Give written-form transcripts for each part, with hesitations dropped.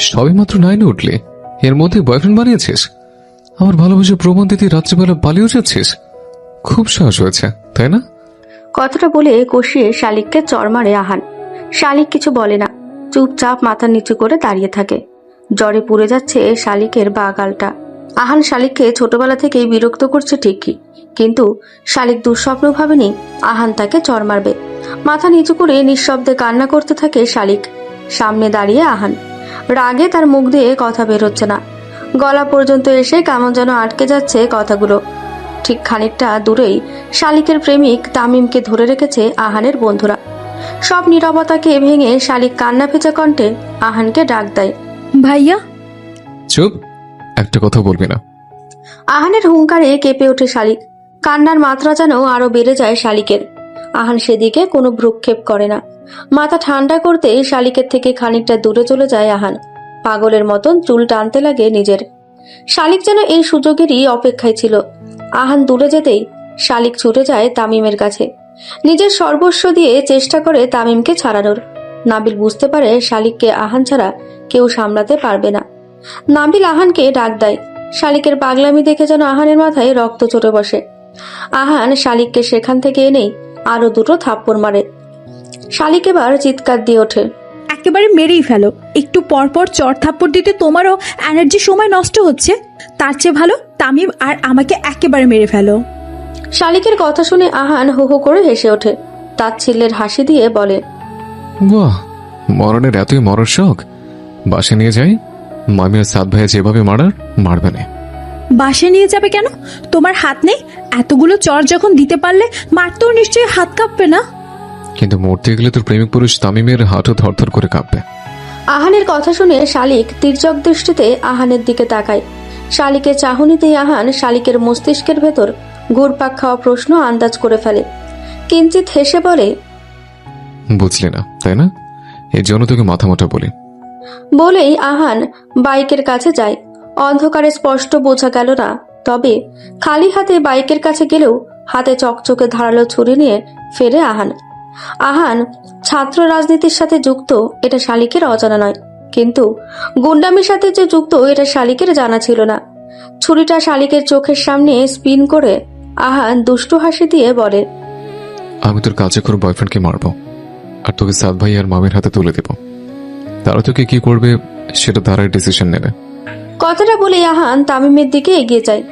সবে মাত্র 9-এ উঠলে, এর মধ্যে বয়ফ্রেন্ড বানিয়েছিস? আমার ভালোবাসা প্রমাণ দিতে রাত্রিবেলা পালিয়ে যাচ্ছিস? খুব সাহস হয়েছে, তাই না? কথাটা বলে কষিয়ে শালিককে চড় মারে আহান। শালিক কিছু বলে না, চুপচাপ মাথা নিচু করে দাঁড়িয়ে থাকে। জ্বরে পুড়ে যাচ্ছে শালিকের বা গালটা। আহান শালিককে ছোটবেলা থেকেই বিরক্ত করছে ঠিকই, কিন্তু শালিক দুঃস্বপ্ন ভাবেনি আহান তাকে চড় মারবে। মাথা নিচু করে নিঃশব্দে কান্না করতে থাকে শালিক। সামনে দাঁড়িয়ে আহান, রাগে তার মুখ দিয়ে কথা বের হচ্ছে না, গলা পর্যন্ত এসে কেমন যেন আটকে যাচ্ছে কথাগুলো। ঠিক খানিকটা দূরেই শালিকের প্রেমিক তামিমকে ধরে রেখেছে আহানের বন্ধুরা। সব নীরবতাকে ভেঙে শালিক কান্না ভেজা কণ্ঠে আহানকে ডাক দেয়, ভাইয়া। চুপ, একটা কথা বলবি না। আহানের হুঙ্কারে কেঁপে ওঠে শালিক। কান্নার মাত্রা যেন আরো বেড়ে যায় শালিকের। আহান সেদিকে কোনো ভ্রুক্ষেপ করে না। মাথা ঠান্ডা করতে শালিকের থেকে খানিকটা দূরে চলে যায় আহান। পাগলের মতন চুল টানতে লাগে নিজের। শালিক যেন এই সুযোগেরই অপেক্ষায় ছিল। আহান দূরে যেতেই শালিক ছুটে যায় তামিমের কাছে। নিজের সর্বস্ব দিয়ে চেষ্টা করে তামিমকে ছাড়ানোর। নাবিল বুঝতে পারে শালিককে আহান ছাড়া কেউ সামলাতে পারবে না। নাবিল আহানকে ডাক দেয়। শালিকের পাগলামি দেখে যেন আহানের মাথায় রক্ত চড়ে বসে। আহান শালিককে সেখান থেকে এনেই আরো দুটো থাপ্পড় মারে। শালিক এবার চিৎকার দিয়ে ওঠে, একেবারে মেরেই ফেলো। একটু পর পর চড় থাপ্পড় দিতে তোমারও এনার্জি সময় নষ্ট হচ্ছে। তার চেয়ে ভালো তামিম আর আমাকে একেবারে মেরে ফেলো। শালিকের কথা শুনে আহান হো হো করে হেসে ওঠে। তাচ্ছিল্যের হাসি দিয়ে বলে, বাহ, মরণের এতই মরার শখ। বাসে নিয়ে যাই, মামি আর সাদ ভাইয়া যেভাবে মারবে না। বাসে নিয়ে যাবে কেন? তোমার হাত নেই? এতগুলো চড় যখন দিতে পারলে মারতেও নিশ্চয়ই হাত কাঁপবে না? কিন্তু মরতে গেলে তোর প্রেমিক পুরুষ তামিমের হাতও থরথর করে কাঁপবে। আহানের কথা শুনে শালিক তির্যক দৃষ্টিতে আহানের দিকে তাকায়। শালিকের চাহনিতেই আহান শালিকের মস্তিষ্কের ভেতর ঘুরপাক খাওয়া প্রশ্ন আন্দাজ করে ফেলে। কিঞ্চিত হেসে বলে, বুঝলি না, তাই না? এর জন্য তোকে মাথা মোটা বলি। বলেই আহান বাইকের কাছে যায়। অন্ধকারে স্পষ্ট বোঝা গেল না, তবে খালি হাতে বাইকের কাছে গেলেও হাতে চকচকে ধারালো ছুরি নিয়ে ফেরে আহান। আহান ছাত্র রাজনীতির সাথে যুক্ত এটা শালিকের অজানা নয়, কিন্তু গুন্ডামির সাথে যে যুক্ত এটা শালিকের জানা ছিল না। ছুরিটা শালিকের চোখের সামনে স্পিন করে আহান দুষ্টু হাসি দিয়ে বলে, আমি তোর কাছে করে বয়ফ্রেন্ডকে মারবো, আর তোকে সাদ ভাই আর মামির হাতে তুলে দেব। তারা তোকে কি করবে সেটা তারাই ডিসিশন নেবে। কথাটা বলে আহান তামিমের দিকে এগিয়ে যায়।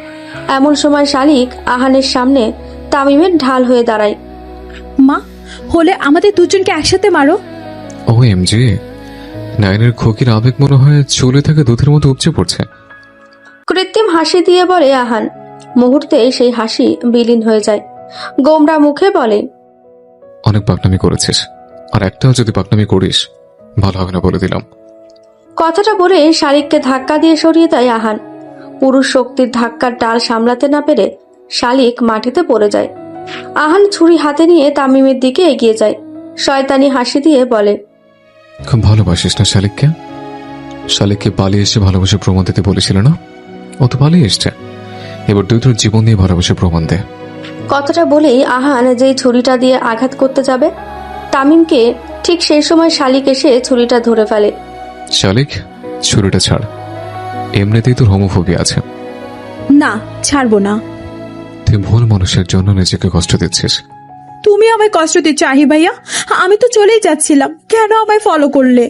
এমন সময় শালিক আহানের সামনে তামিমের ঢাল হয়ে দাঁড়ায়। মা, হলে আমাদের দুজনকে একসাথে মারো। ও এমজি, নাইনের খোকির আবেগ মনে হয় চলে থেকে দুধের মতো উপচে পড়ছে। কৃত্রিম হাসি দিয়ে বলে আহান। মুহূর্তে সেই হাসি বিলীন হয়ে যায়। গোমরা মুখে বলে, অনেক পাকনামি করেছিস, আর একটাও যদি পাকনামি করিস ভালো হবে না বলে দিলাম। কথাটা বলে শালিককে ধাক্কা দিয়ে সরিয়ে দেয় আহান। পুরুষ শক্তির ধাক্কার ডাল সামলাতে না পেরে শালিক মাটিতে পড়ে যায়। আহান ছুরি হাতে নিয়ে তামিমের দিকে এগিয়ে যায়। শয়তানি হাসি দিয়ে বলে, খুব ভালোবাসিস না শালিককে? শালিককে পালিয়ে এসে ভালোবাসা প্রমাণ দিতে বলেছিল না? ও তো পালিয়ে এসছে, এবার তুই তোর জীবন দিয়ে ভালোবাসা প্রমাণ দে। কথাটা বলেই আহান যেই ছুরিটা দিয়ে আঘাত করতে যাবে, তামিমকে ঠিক সেই সময় শালিক এসে ছুরিটা ধরে ফেলে। শালিক, ছুরিটা ছাড়। এমনিতেই তোর হোমোফোবিয়া আছে। না, ছাড়বো না। তুই ভুল মানুষের জন্য নিজেকে কষ্ট দিচ্ছিস। তুমি আমায় কষ্ট দিচ্ছ আহি ভাইয়া। আমি তো চলেই যাচ্ছিলাম, কেন আমায় ফলো করলে?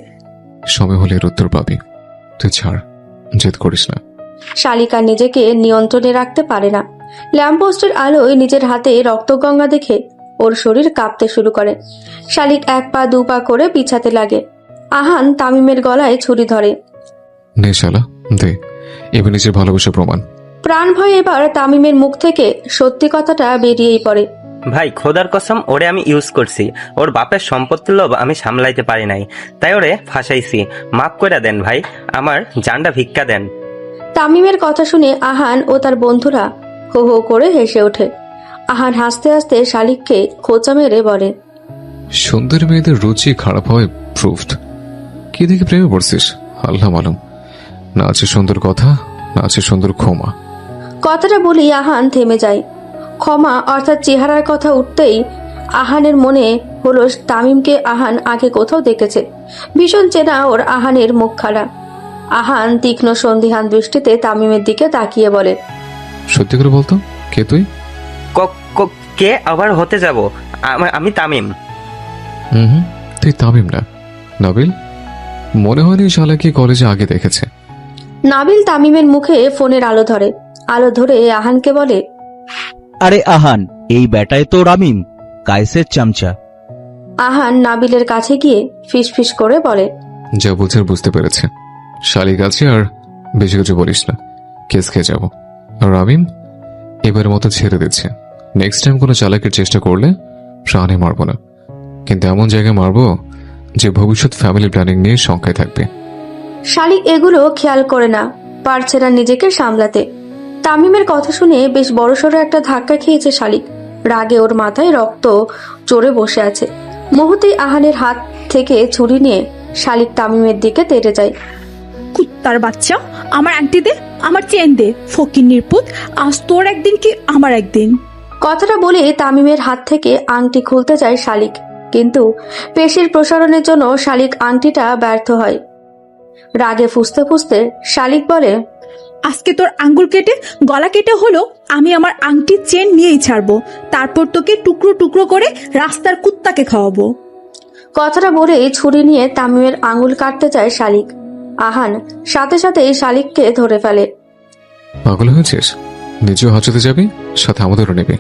সময় হলে এর উত্তর পাবি। তুই ছাড়, জেদ করিস না। শালিকা নিজেকে নিয়ন্ত্রণে রাখতে পারে না। ল্যাম্পপোস্টের আলোয় নিজের হাতে রক্তগঙ্গা দেখে ওর শরীর কাঁপতে শুরু করে। শালিক এক পা দু পা করে পিছাতে লাগে। আহান তামিমের গলায় ছুরি ধরে। নে শালা, দে এবার নিজের ভালোবাসা প্রমাণ। প্রাণ ভয় এবার তামিমের মুখ থেকে সত্যি কথাটা বেরিয়েই পড়ে। ভাই খোদার কসম, ওরে আমি ইউজ করছি। ওর বাপের সম্পত্তির লোভ আমি সামলাইতে পারি নাই, তাই ওরে ফাঁসাইছি। মাফ করে দেন ভাই, আমার জানটা ভিক্ষা দেন। তামিমের কথা শুনে আহান ও তার বন্ধুরা হো হো করে হেসে ওঠে। আহান হাসতে হাসতে শালিককে খোঁচা মেরে বলে, সুন্দর মেয়েদের রুচি খারাপ হয় প্রুফড। কি দেখে প্রেমে পড়ছিস? আল্লাহ মালুম। না আছে সুন্দর কথা, না আছে সুন্দর ক্ষমা। কথাটা বলেই আহান থেমে যায়। ক্ষমা অর্থাৎ চেহারার কথা উঠতেই আহানের মনে হলো তামিমকে আহান আগে কোথাও দেখেছে। ভীষণ চেনা ওর আহানের মুখ খাড়া। আহান তীক্ষ্ণ সন্দিহান দৃষ্টিতে তামিমের দিকে তাকিয়ে বলে, সত্যি করে বলতো, কে তুই? কে আবার হতে যাব? আমি তামিম। হুম, তুই তামিম না, নাবিল। মনে হয়নি শালাকে কলেজে আগে দেখেছে। নাবিল তামিমের মুখে ফোনের আলো ধরে। আলো ধরে আহানকে বলে, আরে আহান, এই বেটাই তো রামিম, কায়েসের চামচা। আহান নাবিলের কাছে গিয়ে ফিসফিস করে বলে, যা বুঝে বুঝতে পেরেছে। শালিক আছে, আর বেশি কিছু বলিস না, কেস খেয়ে যাবো। আর রামিম, এবারের মতো ছেড়ে দিচ্ছে। নেক্সট টাইম কোনো চালাকের চেষ্টা করলে প্রাণে মারবো না, কিন্তু এমন জায়গায় মারবো যে ভবিষ্যৎ ফ্যামিলি প্ল্যানিং নিয়ে শঙ্কায় থাকবে। শালিক এগুলো খেয়াল করে না, পারছে না নিজেকে সামলাতে। তামিমের কথা শুনে বেশ বড়সড় একটা ধাক্কা খেয়েছে শালিক। রাগে ওর মাথায় রক্ত চড়ে বসে আছে। মুহূর্তেই আহানের হাত থেকে ছুরি নিয়ে শালিক তামিমের দিকে তেড়ে যায়। কুত্তার বাচ্চা, আমার আংটি দে, আমার চেন দে, ফকিন্নির পুত, আজ তোর একদিন কি আমার একদিন। কথাটা বলে তামিমের হাত থেকে আংটি খুলতে যায় শালিক, কিন্তু পেশির প্রসারণের জন্য শালিক আংটিটা ব্যর্থ হয়। রাগে ফুঁসতে ফুঁসতে শালিক বলে, আজকে তোর আঙ্গুল কেটে গলা কেটে হলো আমি আমার আংটির চেন নিয়েই ছাড়বো, তারপর তোকে টুকরো টুকরো করে রাস্তার কুত্তাকে খাওয়াবো। কথাটা বলে ছুরি নিয়ে তামিমের আঙুল কাটতে চায় শালিক। আহান সাথে সাথে শালিককে ধরে ফেলে। পাগল হয়েছিস? নিজেও হাঁচতে যাবি, সাথে আমাদেরও নেবে।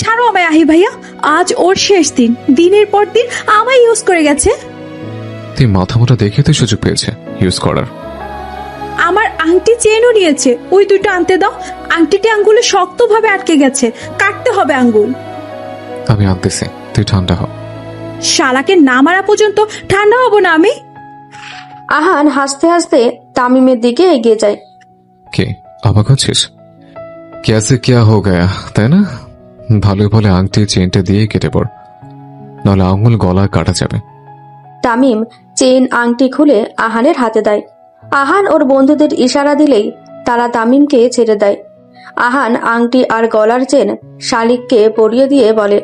ছাড়ো আমায় আহি ভাইয়া, আজ ওর শেষ দিন। দিনের পর দিন আমায় ইউজ করে গেছে। তুই মাথা মোটা দেখে তুই সুযোগ পেয়েছে ইউজ করার। আমার আংটি চেনও নিয়েছে, ওই দুটো আনতে দাও। আংটিটি আঙ্গুলে শক্তভাবে আটকে গেছে, কাটতে হবে আঙ্গুল। আমি আনতেছি, তুই ঠান্ডা হ। শালাকে না মারা পর্যন্ত ঠান্ডা হব না আমি। আহান হাসতে হাসতে তামিমের দিকে এগিয়ে যায়। কে অবাক হচ্ছিস? ক্যাসে ক্যা হো গয়া, তাই না? ভালোই ভালো আংটি চেনটা দিয়ে কেটে পড়, নাহলে আঙুল গলা কাটা যাবে। তামিম চেন আংটি খুলে আহানের হাতে দেয়। আহান ওর বন্ধুদের ইশারা দিলেই তারা তামিমকে ছেড়ে দেয়। আহান আংটি আর গলার চেন শালিককে পরিয়ে দিয়ে বলে,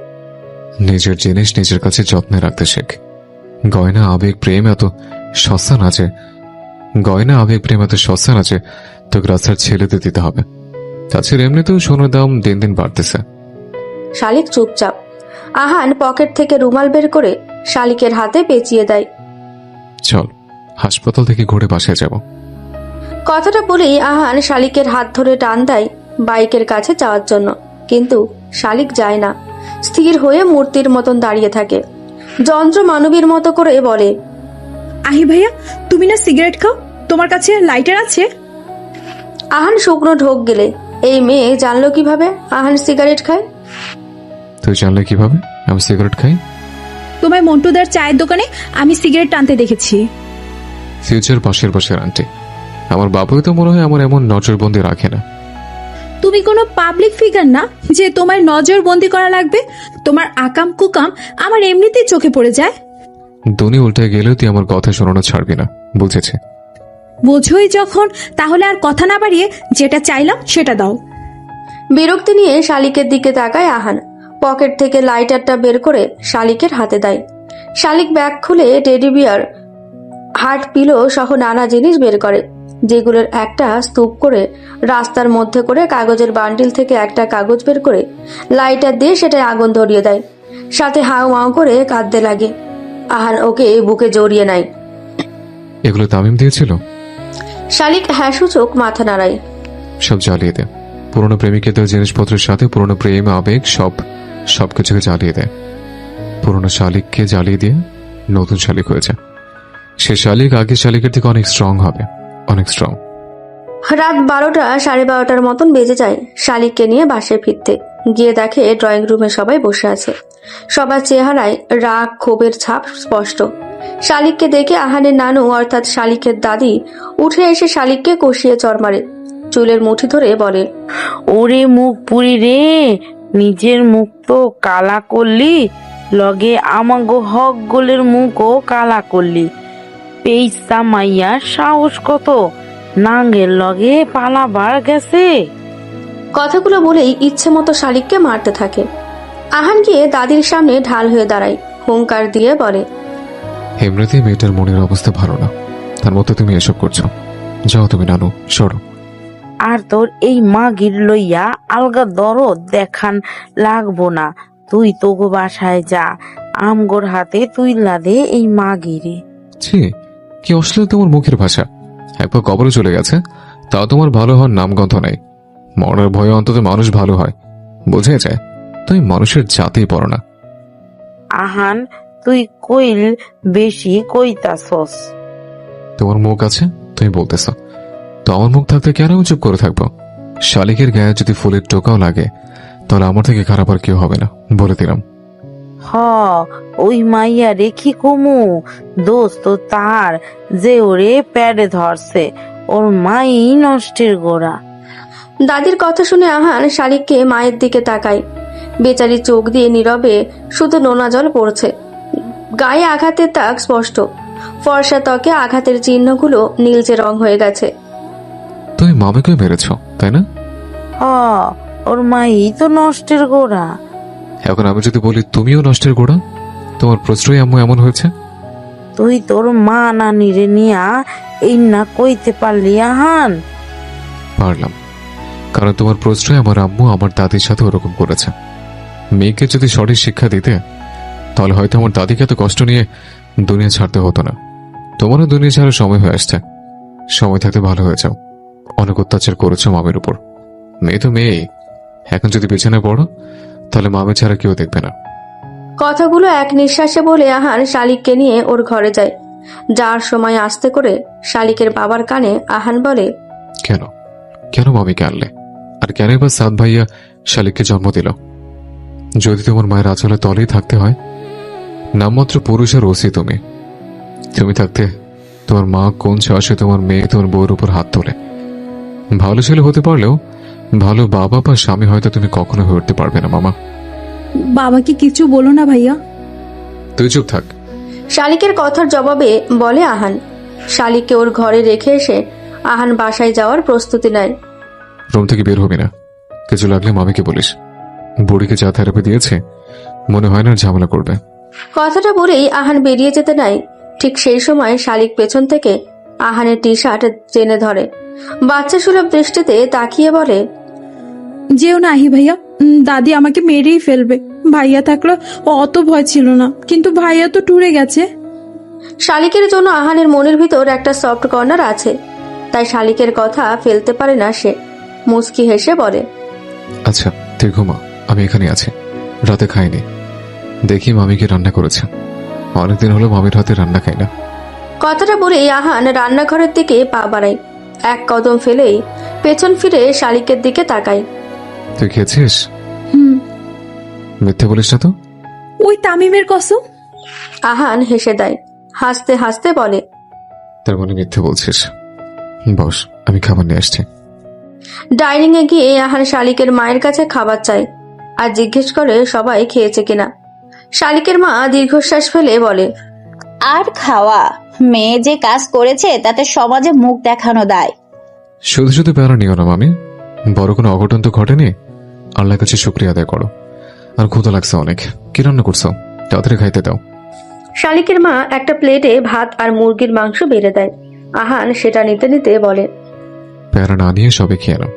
নিজের জিনিস নিজের কাছে যত্নে রাখতে শেখ। গয়না আবেগ প্রেম এত সস্তা না যে তোকে রাস্তার ছেলেদের দিতে হবে। তাছাড়া এমনিতেও সোনার দাম দিন দিন বাড়তেছে। শালিক চুপচাপ। আহান পকেট থেকে রুমাল বের করে শালিকের হাতে পেঁচিয়ে দেয়। চল, হাসপাতাল থেকে ঘুরে বাসায় যাব। কথাটা বলেই আহান শালিকের হাত ধরে টান দেয় বাইকের কাছে যাওয়ার জন্য, কিন্তু শালিক যায় না। স্থির হয়ে মূর্তির মতন দাঁড়িয়ে থাকে। যন্ত্র মানবীর মতো করে বলে, আহি ভাইয়া, তুমি না সিগারেট খাও? তোমার কাছে লাইটার আছে? আহান শুকনো ঢোক গেলে, এই মেয়ে জানলো কিভাবে আহান সিগারেট খায়? তুই জানলে কিভাবে আমি সিগারেট খাই? তোমায় মন্টুদার চায়ের দোকানে আমি সিগারেট টানতে দেখেছি। ফিউচার পাশের আন্টি। আমার বাবুই তো মনে হয় আমার এমন নজরবন্দি রাখে না। তুমি কোনো পাবলিক ফিগার না যে তোমার নজর বন্দি করা লাগবে। তোমার আকাম কুকাম আমার এমনিতেই চোখে পড়ে যায়। দুনি উল্টে গেলেও তুই আমার কথা শোনানো ছাড়বি না, বুঝেছে? বোঝোই যখন, তাহলে আর কথা না বাড়িয়ে যেটা চাইলাম সেটা দাও। বিরক্তি নিয়ে শালিকের দিকে তাকায় আহান। পকেট থেকে লাইটারটা বের করে শালিকের হাতে দেয়। শালিক ব্যাগ খুলে টেডি বিয়ার, হার্ট পিলো সহ নানা জিনিস বের করে, যেগুলোর একটা স্তূপ করে রাস্তার মধ্যে করে কাগজের বান্ডিল থেকে একটা কাগজ বের করে লাইটার দিয়ে সেটায় আগুন ধরিয়ে দেয়। সাথে হাউ মাউ করে কাঁদতে লাগে। আহান ওকে বুকে জড়িয়ে নেয়। এগুলো তামিম দিয়েছিল? শালিক হ্যাঁসূচক মাথা নাড়ায়। সব জ্বালিয়ে দে। পুরনো প্রেমিকেদের জিনিসপত্রের সাথে পুরনো প্রেম আবেগ সবকিছুকে জ্বালিয়ে দেয়। পুরনো শালিককে জ্বালিয়ে দিয়ে নতুন শালিক হয়েছে। সে শালিক আগের শালিকের থেকে অনেক স্ট্রং হবে, অনেক স্ট্রং। রাত 12টা 12:30 মতন বেজে যায় শালিককে নিয়ে বাসায় ফিরতে। গিয়ে দেখে ড্রয়িং রুমে সবাই বসে আছে। সবার চেহারায় রাগ ক্ষোভের ছাপ স্পষ্ট। শালিককে দেখে আহানের নানু অর্থাৎ শালিকের দাদি উঠে এসে শালিককে কষিয়ে চড় মারে। চুলের মুঠি ধরে বলে, ওরে মুখ পুরি রে, নিজের মুখ তো কালা করলি, লগে আমাগো হক গোলের মুখও কালা করলি। পেইসা মাইয়ার সাহস কত, নাঙ্গের লগে পালাবার গেছে। কথাগুলো বলেই ইচ্ছে মতো শালিককে মারতে থাকে। আহান গিয়ে দাদির সামনে ঢাল হয়ে দাঁড়ায়, হুঙ্কার দিয়ে বলে, এমনিতেই মেয়েটার মনের অবস্থা ভালো না, তার মতো তুমি এসব করছো। যাও তুমি নানু, সরো। আর তোর এই মাগির লইয়া আলগা দরদ দেখান লাগবো না। তুই তোগো বাসায় যা, আমগোর হাতে তুই লাদে এই মাগিরে। ছি, কি অশ্লীল তোমার মুখের ভাষা। একবার কবরে চলে গেছে, তাও তোমার ভালো হওয়ার নামগন্ধ নাই। মরার ভয়ে অন্তত মানুষ ভালো হয়, বোঝা যায়। তুমি মানুষের জাতেই পড়ো না। আহান, তুই কইল বেশি কইতাছস। তোমার মুখ আছে, তুমি বলতেছ, তো আমার মুখ থাকতে কেন আমি চুপ করে থাকবো? শালিকের গায়ে যদি ফুলের টোকাও লাগে, তাহলে আমার থেকে খারাপ আর কেউ হবে না, বলে দিলাম। হ, ওই মাইয়া রে কি কমু, দোস্ত তার যে ওরে প্যাডে ধরছে, ওর মাই নষ্টের গোড়া। দাদির কথা শুনে আহান শালিককে মায়ের দিকে তাকায়। বেচারি চোখ দিয়ে নীরবে শুধু নোনা জল পড়ছে। গায়ে আঘাতের দাগ স্পষ্ট, ফর্সা ত্বকে আঘাতের চিহ্নগুলো নীলচে রং হয়ে গেছে। তুমি মামাকে মেরেছ, তাই না? হ, ওর মাই তো নষ্টের গোড়া। এখন আমি যদি বলি তুমিও নষ্টের গোড়া, তোমার প্রশ্রয় আম্মু এমন হয়েছে? তুই তোর মা নানিরে নিয়া এই না কইতে পারলি আহান? পারলাম, কারণ তোমার প্রশ্রয় আমার আম্মু আমার দাদির সাথে ওরকম করেছে। মেয়েকে যদি সঠিক শিক্ষা দিতে, তাহলে হয়তো আমার দাদিকে এত কষ্ট নিয়ে দুনিয়া ছাড়তে হতো না। তোমারও দুনিয়া ছাড়ার সময় হয়ে আসছে, সময় থাকতে ভালো হয়ে যাও। অনেক অত্যাচার করেছো মামের উপর। মেয়ে তো মেয়েই, এখন যদি বিছানায় পড়ো, তাহলে মামে ছাড়া কেউ দেখবে না। কথাগুলো এক নিঃশ্বাসে বলে আহান শালিককে নিয়ে ওর ঘরে যায়। যার সময় আস্তে করে শালিকের বাবার কানে আহান বলে, কেন কেন মামিকে আনলে? আর কেন এবার সাদ ভাইয়া শালিককে জন্ম দিল? যদি তোমার মায়ের আঁচলে তলেই থাকতে হয়, নামমাত্র পুরুষ আর ওসি তুমি। তুমি থাকতে তোমার মা কোন সাহসে তোমার মেয়ে তোমার বউর উপর হাত তোলে? ভালো ছেলে হতে পারলেও ভালো বাবা বা স্বামী হয়তো তুমি কখনো হয়ে উঠতে পারবে না মামা। বাবাকে কিছু বলো না ভাইয়া। তুই চুপ থাক। শালিকের কথার জবাবে বলে আহান। শালিককে ওর ঘরে রেখে এসে আহান বাসায় যাওয়ার প্রস্তুতি নেয়। রুম থেকে বের হবি না, কিছু লাগলে মামিকে বলিস। বুড়িকে যা থেরাপি দিয়েছে, মনে হয় না আর ঝামেলা করবে। কথাটা বলেই আহান বেরিয়ে যেতে নাই। ঠিক সেই সময় শালিক পেছন থেকে আহানের টি শার্ট টেনে ধরে। বাচ্চা সুলভ দৃষ্টিতে তাকিয়ে বলে, যেও না আহি ভাইয়া, দাদি আমাকে মেরেই ফেলবে। ভাইয়া থাকলে অত ভয় ছিল না, কিন্তু ভাইয়া তো টুরে গেছে। শালিকের জন্য আহানের মনের ভিতর একটা সফট কর্নার আছে, তাই শালিকের কথা ফেলতে পারে না সে। মুচকি হেসে বলে, আচ্ছা তুই ঘুমা, আমি এখানে আছি। রাতে খাইনি, দেখি মামি কি রান্না করেছে। অনেকদিন হলো মামির হাতে রান্না খাই না। কথাটা বলেই আহান রান্নাঘরের দিকে পা বাড়ায়। এক কদম ফেলেই পেছন ফিরে শালিকের দিকে তাকায়। তুই খেয়েছিস? হুম। মিথ্যে বলিস না তো? ওই তামিমের কসম। আহান হেসে দেয়, হাসতে হাসতে বলে, তার মানে মিথ্যে বলছিস। বস, আমি খাবার নিয়ে আসছি। ডাইনিং এ গিয়ে আহান শালিকের মায়ের কাছে খাবার চায় আর জিজ্ঞেস করে সবাই খেয়েছে কিনা। শালিকের মা দীর্ঘশ্বাস ফেলে বলে, আর খাওয়া, মেয়ে যে কাজ করেছে তাতে সমাজে মুখ দেখানো দায়। শুধু শুধু প্যারা নিও না মামি, বড় কোনো অঘটন তো ঘটেনি। আল্লাহর কাছে শুক্রিয়া আদায় করো। আর ক্ষুধা লাগছে অনেক। কি রান্না করছো? তাড়াতাড়ি খাইতে দাও। শালিকের মা একটা প্লেটে ভাত আর মুরগির মাংস বেড়ে দেয়। আহান সেটা নিতে নিতে বলে, প্যারা না নিয়ে সবে খেয়ে নাও।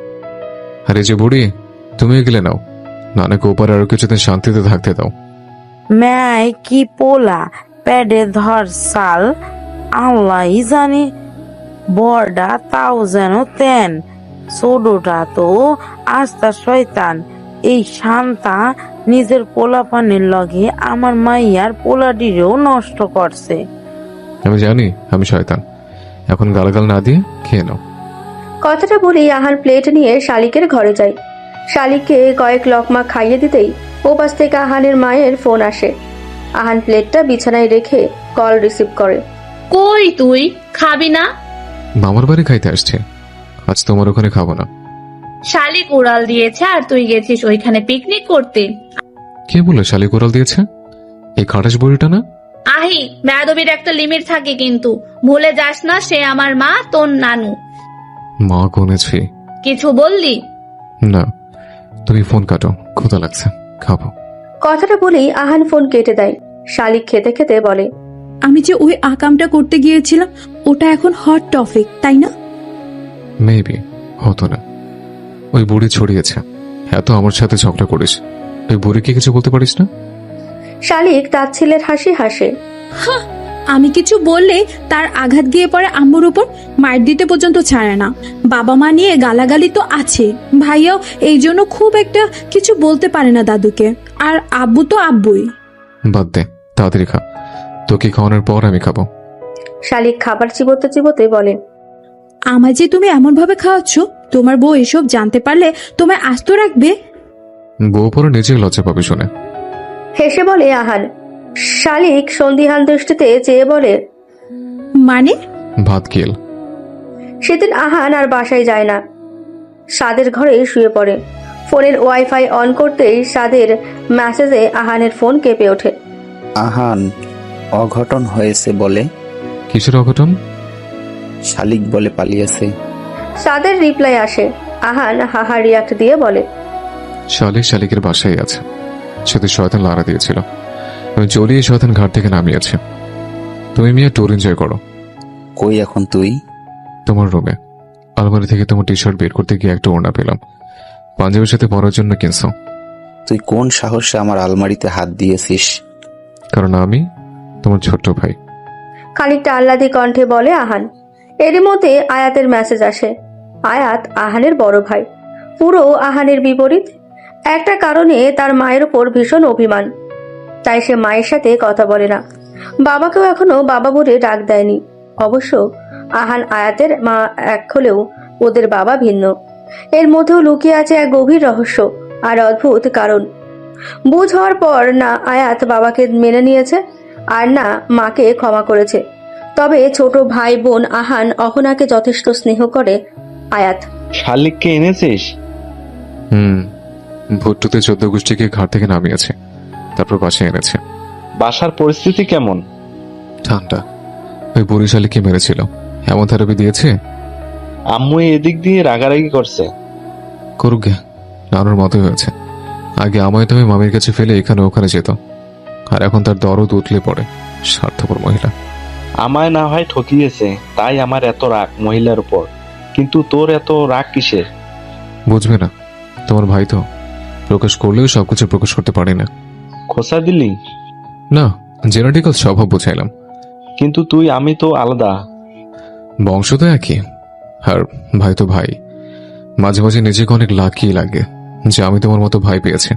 আর এই যে বুড়ি, তুমি গেলে নাও, নানাকে ওপারে আরো কিছুদিন শান্তিতে থাকতে দাও। ম্যায় কি পোলা প্যাডে ধর সাল, আল্লাহ জানে। বড়টা তাও যেন তেন, ছোটটা তো আস্তা শয়তান। এই শান্তা নিজের পোলাপানের লগে আমার মাইয়ার পোলাটিরেও নষ্ট করছে। আমি জানি আমি শয়তান, এখন গালাগাল না দিয়ে খেয়ে নাও। কথাটা বলেই আহান প্লেট নিয়ে শালিকের ঘরে যায়। শালিককে কয়েক লকমা খাইয়ে দিতেই ওপাশ থেকে আহানের মায়ের ফোন আসে। আহান প্লেটটা বিছানায় রেখে কল রিসিভ করে। কই তুই খাবি না? মামার বাড়ি খাইতে আসছে, আজ তোমার ওখানে খাবো না। শালিক উড়াল দিয়েছে আর তুই গেছিস ওইখানে পিকনিক করতে। কে বলে শালি কোরাল দিয়েছে? এই খাটাস বুড়িটা না? আহি, বেয়াদবির একটা লিমিট থাকে কিন্তু, ভুলে যাস না সে আমার মা, তোর নানু। মা গুনেছি। কিছু বললি? না, তুমি ফোন কাটো, ক্ষুধা লাগছে, খাবো। কথাটা বলেই আহান ফোন কেটে দেয়। শালিক খেতে খেতে বলে, আমি যে ওই আকামটা করতে গিয়েছিলাম, ওটা এখন হট টপিক, তাই না? মেবি, হতো না। ওই বুড়ি ছড়িয়েছে, এত আমার সাথে ঝগড়া করিস, ওই বুড়িকে কিছু বলতে পারিস না? শালিক তার ছেলের হাসি হাসে। আমি কিছু বললে তার আঘাত গিয়ে পড়ে আম্মুর উপর, মার দিতে পর্যন্ত ছাড়ে না। বাবা মা নিয়ে গালাগালি তো আছে, ভাইয়াও এই জন্য খুব একটা কিছু বলতে পারে না দাদুকে। আর আব্বু তো আব্বুই। বাদ দে, তাড়াতাড়ি খা, তোকে খাওয়ানোর পর আমি খাবো। শালিক খাবার চিবোতে চিবোতে বলে, আমায় যে তুমি এমন ভাবে খাওয়াচ্ছ, তোমার বউ এসব জানতে পারলে তোমায় আস্ত রাখবে। বউ পরে নিজেই লজ্জা পাবে শুনে। হেসে বলে আহান। শালিক সন্দিহান দৃষ্টিতে চেয়ে বলে, মানে? ভাত কিল। সেদিন আহান আর বাসায় যায় না, সাদের ঘরে শুয়ে পড়ে। ফোনের ওয়াইফাই অন করতেই সাদের মেসেজে আহানের ফোন কেঁপে ওঠে। আহান, অঘটন হয়েছে বলে। কিসের অঘটন? শালিক বলে পালিয়েছে। সাদের রিপ্লাই আসে। আহান হাহা রিয়াক্ট দিয়ে বলে, শালিকের বাসায় আছে, সাথে শয়তান লাড়া দিয়েছিল, আমি চলিয়ে শয়তান ঘাট থেকে নামিয়েছে। তুমি মিয়া ট্যুর এনজয় করো। কই এখন তুই? তোমার রুমে। আলমারি থেকে তোমার টি শার্ট বের করতে গিয়ে একটা ওড়না পেলাম, পাঞ্জাবের সাথে পরার জন্য কিনছো। তুই কোন সাহসে আমার আলমারিতে হাত দিয়েছিস? কারণ আমি তোমার ছোট্ট ভাই। খানিকটা আহ্লাদি কণ্ঠে বলে আহান। এরই মধ্যে আয়াতের মেসেজ আসে। আয়াত আহানের বড় ভাই, পুরো আহানের বিপরীত। একটা কারণে তার মায়ের ওপর ভীষণ অভিমান, তাই সে মায়ের সাথে কথা বলে না। বাবাকেও এখনো বাবা বলে ডাক দেয়নি। অবশ্য আহান আয়াতের মা এক হলেও ওদের বাবা ভিন্ন। এর মধ্যেও লুকিয়ে আছে এক গভীর রহস্য আর অদ্ভুত কারণ। বুঝ হওয়ার পর না আয়াত বাবাকে মেনে নিয়েছে, আর না মাকে ক্ষমা করেছে। তবে ছোট ভাই বোন আহান অহনাকে যথেষ্ট স্নেহ করে। আয়াত, শালিককে এনেছিস? ভুট্টুতে 14 গোষ্ঠীকে ঘাট থেকে নামিয়েছে, তারপর বাসায় এনেছে। বাসার পরিস্থিতি কেমন? ঠান্ডা। ওই বুড়ি শালিককে মেরেছিল, এমন থেরাপি দিয়েছে। আম্মু এদিক দিয়ে রাগারাগি করছে। করুক গে, নানুর মতোই হয়েছে। আগে আমায় তুমি মামির কাছে ফেলে এখানে ওখানে যেত, আর এখন তার দরদ উতলে পড়ে। স্বার্থপর মহিলা। আমায় না হয় ঠকিয়েছে, তাই আমার এত রাগ মহিলার উপর। কিন্তু তোর এত রাগ কিসের? বুঝবে না, তোমার ভাই তো, প্রকাশ করলেও সবকিছু প্রকাশ করতে পারে না। খোসা দিলি? না, জেনেটিক্যাল স্বভাব বুঝাইলাম। কিন্তু তুই আমি তো আলাদা। বংশ তো একই, আর ভাই তো ভাই। মাঝে মাঝে নিজেকে অনেক লাকি লাগে যে আমি তোমার মতো ভাই পেয়েছি।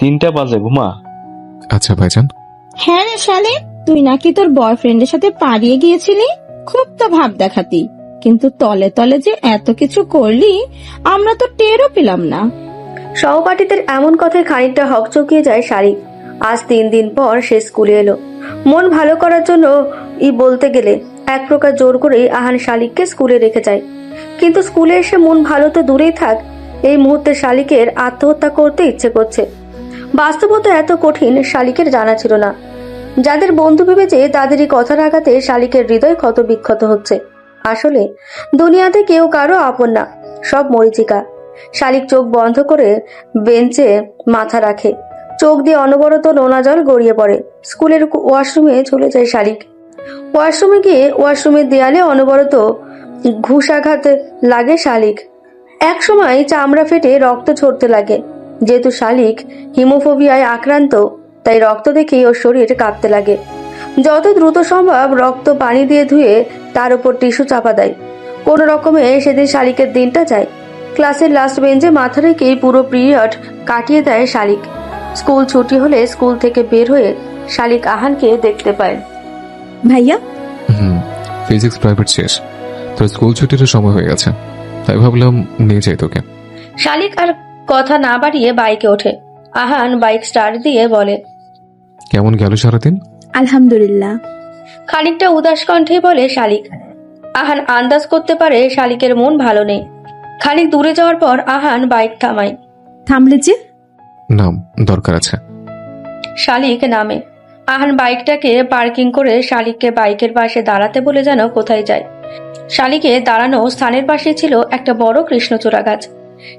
3টা বাজে, ঘুমা। আচ্ছা ভাইজান। হ্যাঁ রে শালে, তুই নাকি তোর বয়ফ্রেন্ডের সাথে পালিয়ে গিয়েছিলি? খুব তো ভাব দেখাতি, কিন্তু তলে তলে যে এত কিছু করলি আমরা তো টেরও পেলাম না। সহপাঠীদের এমন কথায় খানিকটা হকচকিয়ে যায় শালিক। আজ 3 দিন পর সে স্কুলে এলো। মন ভালো করার জন্য বলতে গেলে এক প্রকার জোর করেই আহান শালিককে স্কুলে রেখে যায়। কিন্তু স্কুলে এসে মন ভালো তো দূরেই থাক, এই মুহূর্তে শালিকের আত্মহত্যা করতে ইচ্ছে করছে। বাস্তবতা এত কঠিন শালিকের জানা ছিল না। যাদের বন্ধু ভেবেছে তাদেরই কথার আঘাতে শালিকের হৃদয় ক্ষত বিক্ষত হচ্ছে। আসলে দুনিয়াতে কেউ কারো আপন না, সব মরীচিকা। শালিক চোখ বন্ধ করে বেঞ্চে মাথা রাখে, চোখ দিয়ে অনবরত নোনা জল গড়িয়ে পড়ে। স্কুলের ওয়াশরুমে চলে যায় শালিক। ওয়াশরুমে গিয়ে ওয়াশরুমের দেয়ালে অনবরত ঘুষাঘাত লাগে শালিক। এক সময় চামড়া ফেটে রক্ত ঝরতে লাগে। যেহেতু শালিক হিমোফোবিয়ায় আক্রান্ত, তাই রক্ত দেখেই ওর শরীর কাঁপতে লাগে। যত দ্রুত সম্ভব রক্ত পানি দিয়ে ধুয়ে তার উপর টিস্যু চাপা দেয়। কোনো রকমে সেদিন শালিকের দিনটা যায়। ক্লাসের লাস্ট বেঞ্চে মাথা রেখেই পুরো পিরিয়ড কাটিয়ে দেয় শালিক। স্কুল ছুটি হলে স্কুল থেকে বের হয়ে শালিক আহানকে দেখতে পায়। ভাইয়া, ফিজিক্স প্রাইভেট শেষ, তোর স্কুল ছুটির সময় হয়ে গেছে, তাই ভাবলাম নিয়ে যাই তোকে। শালিক আর কথা না বাড়িয়ে বাইকে ওঠে। আহান বাইক স্টার্ট দিয়ে বলে, কেমন গেল সারাদিন? আলহামদুলিল্লাহ। খানিকটা উদাস কণ্ঠে বলে শালিক। আহান আন্দাজ করতে পারে শালিকের মন ভালো নেই। খানিক দূরে যাওয়ার পর আহান বাইক থামায়। থামলে যে? নাম, দরকার আছে। শালিক নামে। আহান বাইকটাকে পার্কিং করে শালিককে বাইকের পাশে দাঁড়াতে বলে যেন কোথায় যায়। শালিকে দাঁড়ানো স্থানের পাশে ছিল একটা বড় কৃষ্ণচূড়া গাছ।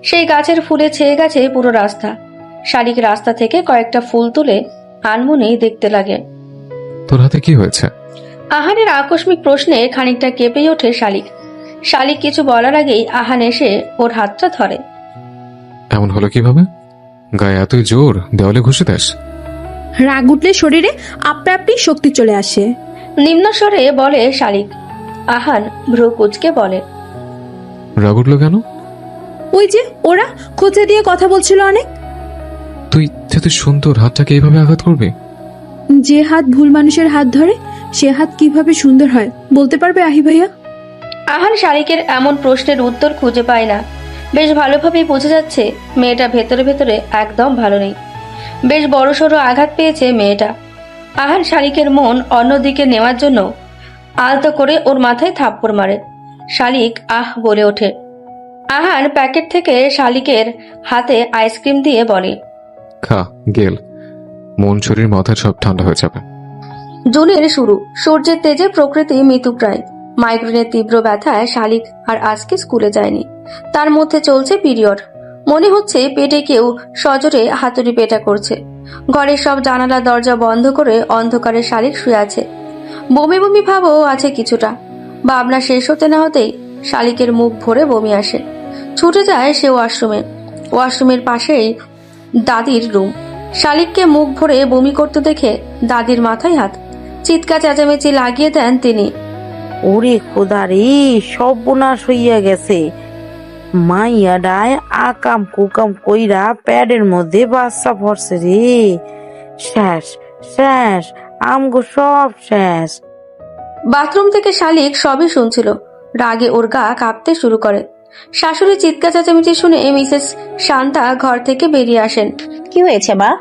সেই গাছের ফুলে ছেয়ে গেছে পুরো রাস্তা। শালিক রাস্তা থেকে কয়েকটা ফুল তুলে আনমনেই দেখতে লাগে। তোর হাতে কি হয়েছে? আহানের আকস্মিক প্রশ্নে খানিকটা কেঁপে ওঠে শালিক। শালিক কিছু বলার আগেই আহান এসে ওর হাতটা ধরে। এমন হলো কিভাবে? গায়ে এতই জোর, দেওয়ালে ঘুষে দেস? রাগ উঠলে শরীরে আপনা আপনি শক্তি চলে আসে। নিম্ন স্বরে বলে শালিক। আহান ভ্রু কুচকে বলে, রাগ উঠলো কেন? ওই যে ওরা খোঁচা দিয়ে কথা বলছিল অনেক। তুই এত সুন্দর হাতটাকে এইভাবে আঘাত করবি? যে হাত ভুল মানুষের হাত ধরে সে হাত কিভাবে সুন্দর হয় বলতে পারবে আহি ভাইয়া? আহান শালিকের এমন প্রশ্নের উত্তর খুঁজে পায় না। বেশ ভালোভাবেই বোঝা যাচ্ছে মেয়েটা ভেতরে ভেতরে একদম ভালো নেই। বেশ বড়সড় আঘাত পেয়েছে মেয়েটা। আহান শালিকের মন অন্যদিকে নেওয়ার জন্য আলতো করে ওর মাথায় থাপ্পড় মারে। শালিক আহ বলে ওঠে। আহান প্যাকেট থেকে শালিকের হাতে আইসক্রিম দিয়ে বলে, খা গেল, মন শরীর মাথা সব ঠান্ডা হয়ে যাবে। জুনের শুরু। সূর্যের তেজে প্রকৃতি মৃত্যুপ্রায়। মাইগ্রেনের তীব্র ব্যথায় শালিক আর আজকে স্কুলে যায়নি। তার মধ্যে চলছে পিরিয়ড। মনে হচ্ছে পেটে কেউ সজোরে হাতুড়ি পেটা করছে। ঘরের সব জানালা দরজা বন্ধ করে অন্ধকারে শালিক শুয়ে আছে। বমি বমি ভাবও আছে কিছুটা। ভাবনা শেষ হতে না হতেই শালিকের মুখ ভরে বমি আসে। ছুটে যায় সে ওয়াশরুমে। ওয়াশরুমের পাশেই দাদির রুম। শালিককে মুখ ভরে বমি করতে দেখে দাদির মাথায় হাত। চিৎকার চেঁচামেচি লাগিয়ে দেন তিনি। ওরে খোদা রে, সর্বনাশ হইয়া গেছে। মাইয়া ডায় আকাম কুকাম কইরা প্যাডের মধ্যে বাচ্চা ভরছে রে। শেষ শেষ, আমগো সব শেষ। বাথরুম থেকে শালিক সবই শুনছিল। রাগে ওর গা কাঁপতে শুরু করে। শাশুড়ি চিৎকার চেঁচামেচি শুনে মিসেস শান্তা ঘর থেকে বেরিয়ে আসেন। কি হয়েছে মা?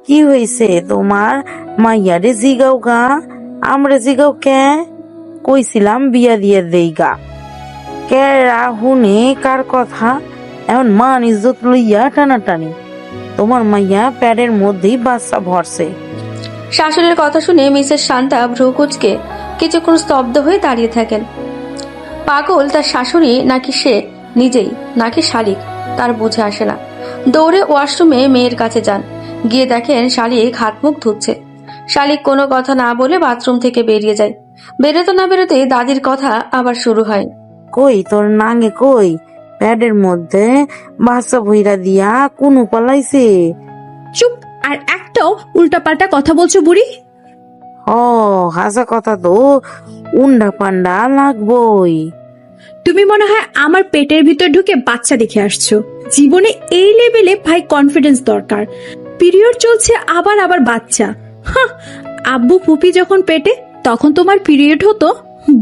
কি হয়েছে তোমার? মাইয়ারে জিগাও গা, আমরা জিগাও কে? কইছিলাম বিয়া দিয়ে দেই গা। কে রাহুনে কার কথা? এখন মান ইজ্জত লইয়া টানাটানি। তোমার মাইয়া প্যাডের মধ্যেই বাচ্চা ভরছে। শাশুড়ির কথা শুনে মিসেস শান্তা ভ্রু কুঁচকে কিছুক্ষণ স্তব্ধ হয়ে দাঁড়িয়ে থাকেন। পাগল তার শাশুড়ি নাকি সে নিজেই নাকি শালিক তার বুঝে আসে না। দৌড়ে ওয়াশরুমে মেয়ের কাছে যান। গিয়ে দেখেন শালিক হাত মুখ ধুচ্ছে। শালিক কোনো কথা না বলে বাথরুম থেকে বেরিয়ে যায়। বেরোতে না বেরোতে দাদির কথা আবার শুরু হয়। কই তোর নাঙ্গে কই? প্যাডের মধ্যে বাচ্চা ভইরা দিয়া কুনু পালাইছে। চুপ! আর একটাও উল্টাপাল্টা কথা বলছো বুড়ি। ও হাসা কথা তো উন্ডা পান্ডা লাগবই। তুমি মনে হয় আমার পেটের ভিতর ঢুকে বাচ্চা দেখে আসছো। জীবনে এই লেভেলে ভাই কনফিডেন্স দরকার। পিরিয়ড চলছে আবার আবার বাচ্চা। হাহ, আব্বু ফুপি যখন পেটে তখন তোমার পিরিয়ড হতো।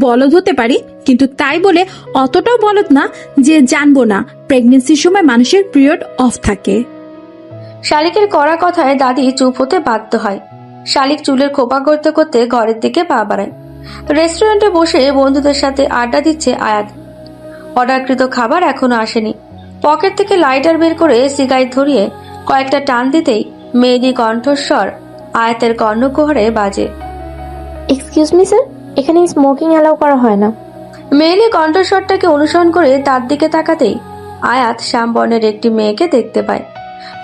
বলদ হতে পারি, কিন্তু তাই বলে অতটাও বলদ না যে জানবো না প্রেগনেন্সির সময় মানুষের পিরিয়ড অফ থাকে। শালিকের কড়া কথায় দাদি চুপ হতে বাধ্য হয়। শালিক চুলের খোপা করতে করতে ঘরের দিকে পা বাড়ায়। রেস্টুরেন্টে বসে বন্ধুদের সাথে আড্ডা দিচ্ছে আয়াত। অর্ডারকৃত খাবার এখনো আসেনি। পকেট থেকে লাইটার বের করে সিগারেট ধরিয়ে কয়েকটা টান দিতেই মেয়েলি কণ্ঠস্বর আয়াতের কর্ণকুহরে বাজে। এক্সকিউজ মি স্যার, এখানে স্মোকিং অ্যালাউ করা হয় না। মেয়েলি কণ্ঠস্বরটাকে অনুসরণ করে তার দিকে তাকাতেই আয়াত শ্যামবর্ণের একটি মেয়েকে দেখতে পায়।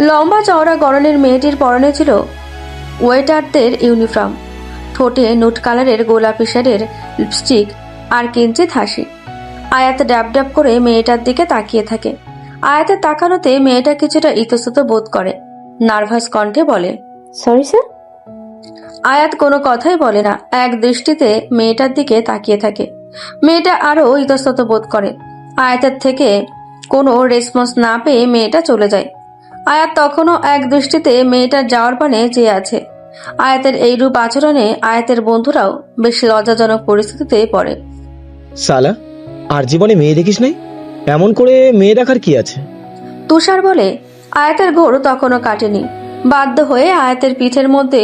লম্বা চওড়া গড়নের মেয়েটির পরনে ছিল ওয়েটারদের ইউনিফর্ম। ঠোঁটে নুট কালারের গোলাপি শেডের লিপস্টিক আর কিঞ্চিত হাসি। আয়াত ড্যাব ড্যাব করে মেয়েটার দিকে তাকিয়ে থাকে। আয়াতের তাকানোতে মেয়েটা কিছুটা ইতস্তত বোধ করে। নার্ভাস কণ্ঠে বলে, সরি স্যার। আয়াত কোনো কথাই বলে না, এক দৃষ্টিতে মেয়েটার দিকে তাকিয়ে থাকে। মেয়েটা আরো ইতস্তত বোধ করে। আয়াতের থেকে কোনো রেসপন্স না পেয়ে মেয়েটা চলে যায়। আয়াত তখনও এক দৃষ্টিতে মেয়েটার যাওয়ার পানে চেয়ে আছে। আয়াতের এইরূপ আচরণে আয়াতের বন্ধুরাও বেশ লজ্জাজনক পরিস্থিতিতে পড়ে। সালা, আর জীবনে মেয়ে দেখিস নাই? এমন করে মেয়ে দেখার কি আছে? তুষার বলে। আয়াতের ঘোর তখনও কাটেনি। বাধ্য হয়ে আয়াতের পিঠের মধ্যে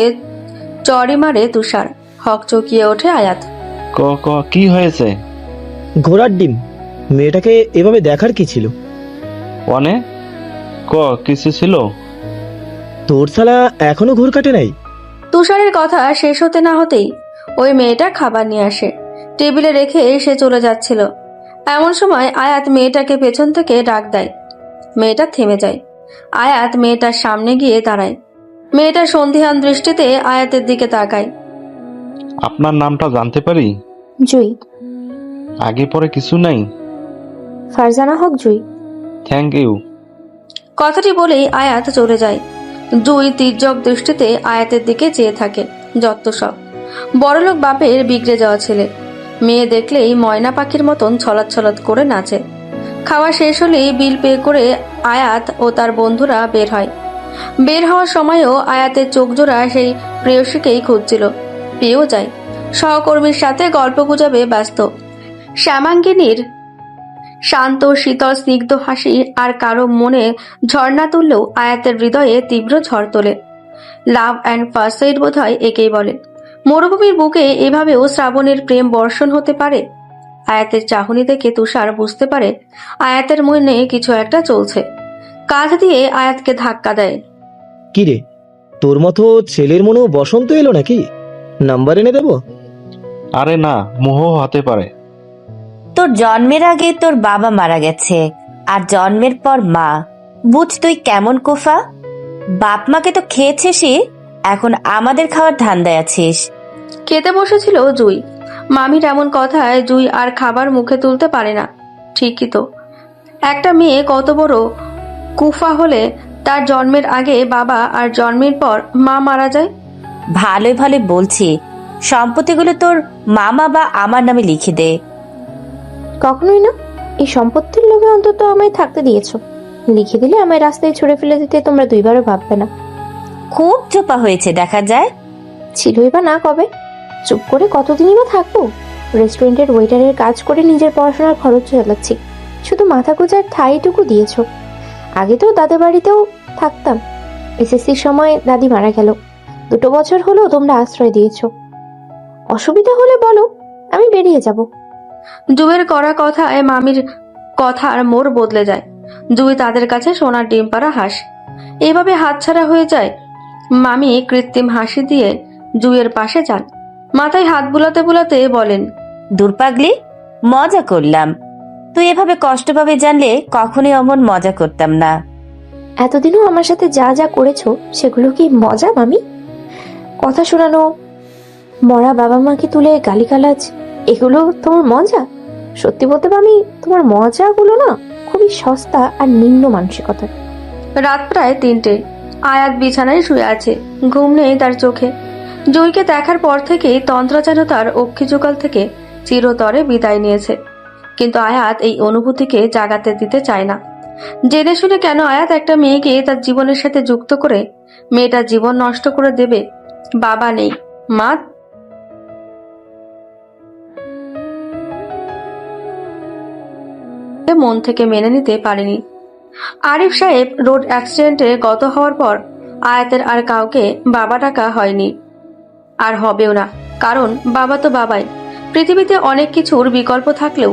চড়ি মারে তুষার। হক চকিয়ে ওঠে আয়াত। কি হয়েছে? ঘোড়ার ডিম, মেয়েটাকে এভাবে দেখার কি ছিল? অনে কিছু ছিল? তোর শালা এখনো ঘোর কাটে নাই? তুষারের কথা শেষ হতে না হতেই ওই মেয়েটা খাবার নিয়ে আসে। টেবিলে রেখে সে চলে যাচ্ছিল। এমন সময় আয়াত মেয়েটাকে পেছন থেকে ডাক দেয়। মেয়েটা থেমে যায়। আয়াত মেয়েটার সামনে গিয়ে দাঁড়ায়। মেয়েটা সন্ধিহান দৃষ্টিতে আয়াতের দিকে তাকায়। আপনার নামটা জানতে পারি? জুই। আগে পরে কিছু নাই? ফারজানা হক জুই। Thank you. কথাটি বলেই আয়াত চলে যায়। জুই তির্যক দৃষ্টিতে আয়াতের দিকে চেয়ে থাকে। যত সব বড়লোক বাপের বিগড়ে যাওয়া ছেলে, মেয়ে দেখলেই ময়না পাখির মতন ছলাৎ ছলাৎ করে নাচে। খাওয়া শেষ হলেই বিল পে করে আয়াত ও তার বন্ধুরা বের হয়। বের হওয়ার সময়ও আয়াতের চোখ জোড়া সেই প্রেয়সীকেই খুঁজছিল, পেয়েও যায়। সহকর্মীর সাথে গল্প গুজবে ব্যস্ত। শ্যামাঙ্গিনীর শান্ত শীতল স্নিগ্ধ হাসি আর কারো মনে ঝর্ণা তুললেও আয়াতের হৃদয়ে তীব্র ঝড় তোলে। লাভ অ্যান্ড ফার্স্ট সাইট বোধ হয় একেই বলে। মরুভূমির বুকে এভাবেও শ্রাবণের প্রেম বর্ষণ হতে পারে। আয়াতের চাহনি দেখে তুষার বুঝতে পারে আয়াতের মনে কিছু একটা চলছে। কাঁধ দিয়ে আয়াতকে ধাক্কা দেয়। কি রে, তোর মতো ছেলের মনেও বসন্ত এলো নাকি? নাম্বার এনে দেবো? আরে না, মোহ হতে পারে। তোর জন্মের আগে তোর বাবা মারা গেছে, আর জন্মের পর মা। বুঝ তুই কেমন কোফা। বাপ মাকে তো খেয়েছিসই, এখন আমাদের খাওয়ার ধান্দায় আছিস। খেতে বসেছিল জুই। মামির এমন কথায় জুই আর খাবার মুখে তুলতে পারে না। ঠিকই তো, একটা মেয়ে কত বড় কুফা হলে তার জন্মের আগে বাবা আর জন্মের পর মা মারা যায়। ভালোই ভালোই বলছি, সম্পত্তিগুলো তোর মামা বা আমার নামে লিখে দে। কখনোই না। এই সম্পত্তির লোভে অন্তত আমায় থাকতে দিয়েছো। লিখে দিলে আমায় রাস্তায় ছুড়ে ফেলে দিতে তোমরা দুইবারও ভাববে না। খুব চোপা হয়েছে দেখা যায়। ছিলই বা না কবে। চুপ করে কতদিনই বা থাকবো? রেস্টুরেন্টের ওয়েটারের কাজ করে নিজের পড়াশোনার খরচ চালাচ্ছি, শুধু মাথা গোজার ঠাঁইটুকু দিয়েছো। আগে তো দাদা বাড়িতেও থাকতাম। এসএসসির সময় দাদি মারা গেল। 2 বছর হলো তোমরা আশ্রয় দিয়েছো। অসুবিধা হলে বলো, আমি বেরিয়ে যাব। জুইয়ের করা কথায় মামির কথার মোড় বদলে যায়। জুই তাদের কাছে সোনার ডিম পাড়া হাঁস। এভাবে হাতছাড়া হয়ে যায়। মামি কৃত্রিম হাসি দিয়ে জুইয়ের পাশে যান। মাথায় হাত বুলাতে বুলাতে বলেন, দূর পাগলি, মজা করলাম। তুই এভাবে কষ্ট পাবে জানলে কখনোই অমন মজা করতাম না। এতদিনও আমার সাথে যা যা করেছো সেগুলো কি মজা মামি? কথা শোনানো, মরা বাবা মাকে তুলে গালিগালাজ, এগুলো তোমার মজা? সত্যি বলতে মামি, তোমার মজাগুলো না খুবই সস্তা আর নিম্ন মানসিকতার। রাত প্রায় 3টে। আয়াত বিছানায় শুয়ে আছে, ঘুম নেই তার চোখে। জুইকে দেখার পর থেকেই তন্ত্র যেন তার অক্ষিযুগল থেকে চিরতরে বিদায় নিয়েছে। কিন্তু আয়াত এই অনুভূতিকে জাগাতে দিতে চায় না। জেনে শুনে কেন আয়াত একটা মেয়েকে তার জীবনের সাথে যুক্ত করে মেয়েটার জীবন নষ্ট করে দেবে? বাবা নেই, মা মন থেকে মেনে নিতে পারেনি। আরিফ সাহেব রোড অ্যাক্সিডেন্টে গত হওয়ার পর আয়াতের আর কাউকে বাবা ডাকা হয়নি, আর হবেও না। কারণ বাবা তো বাবাই। পৃথিবীতে অনেক কিছুর বিকল্প থাকলেও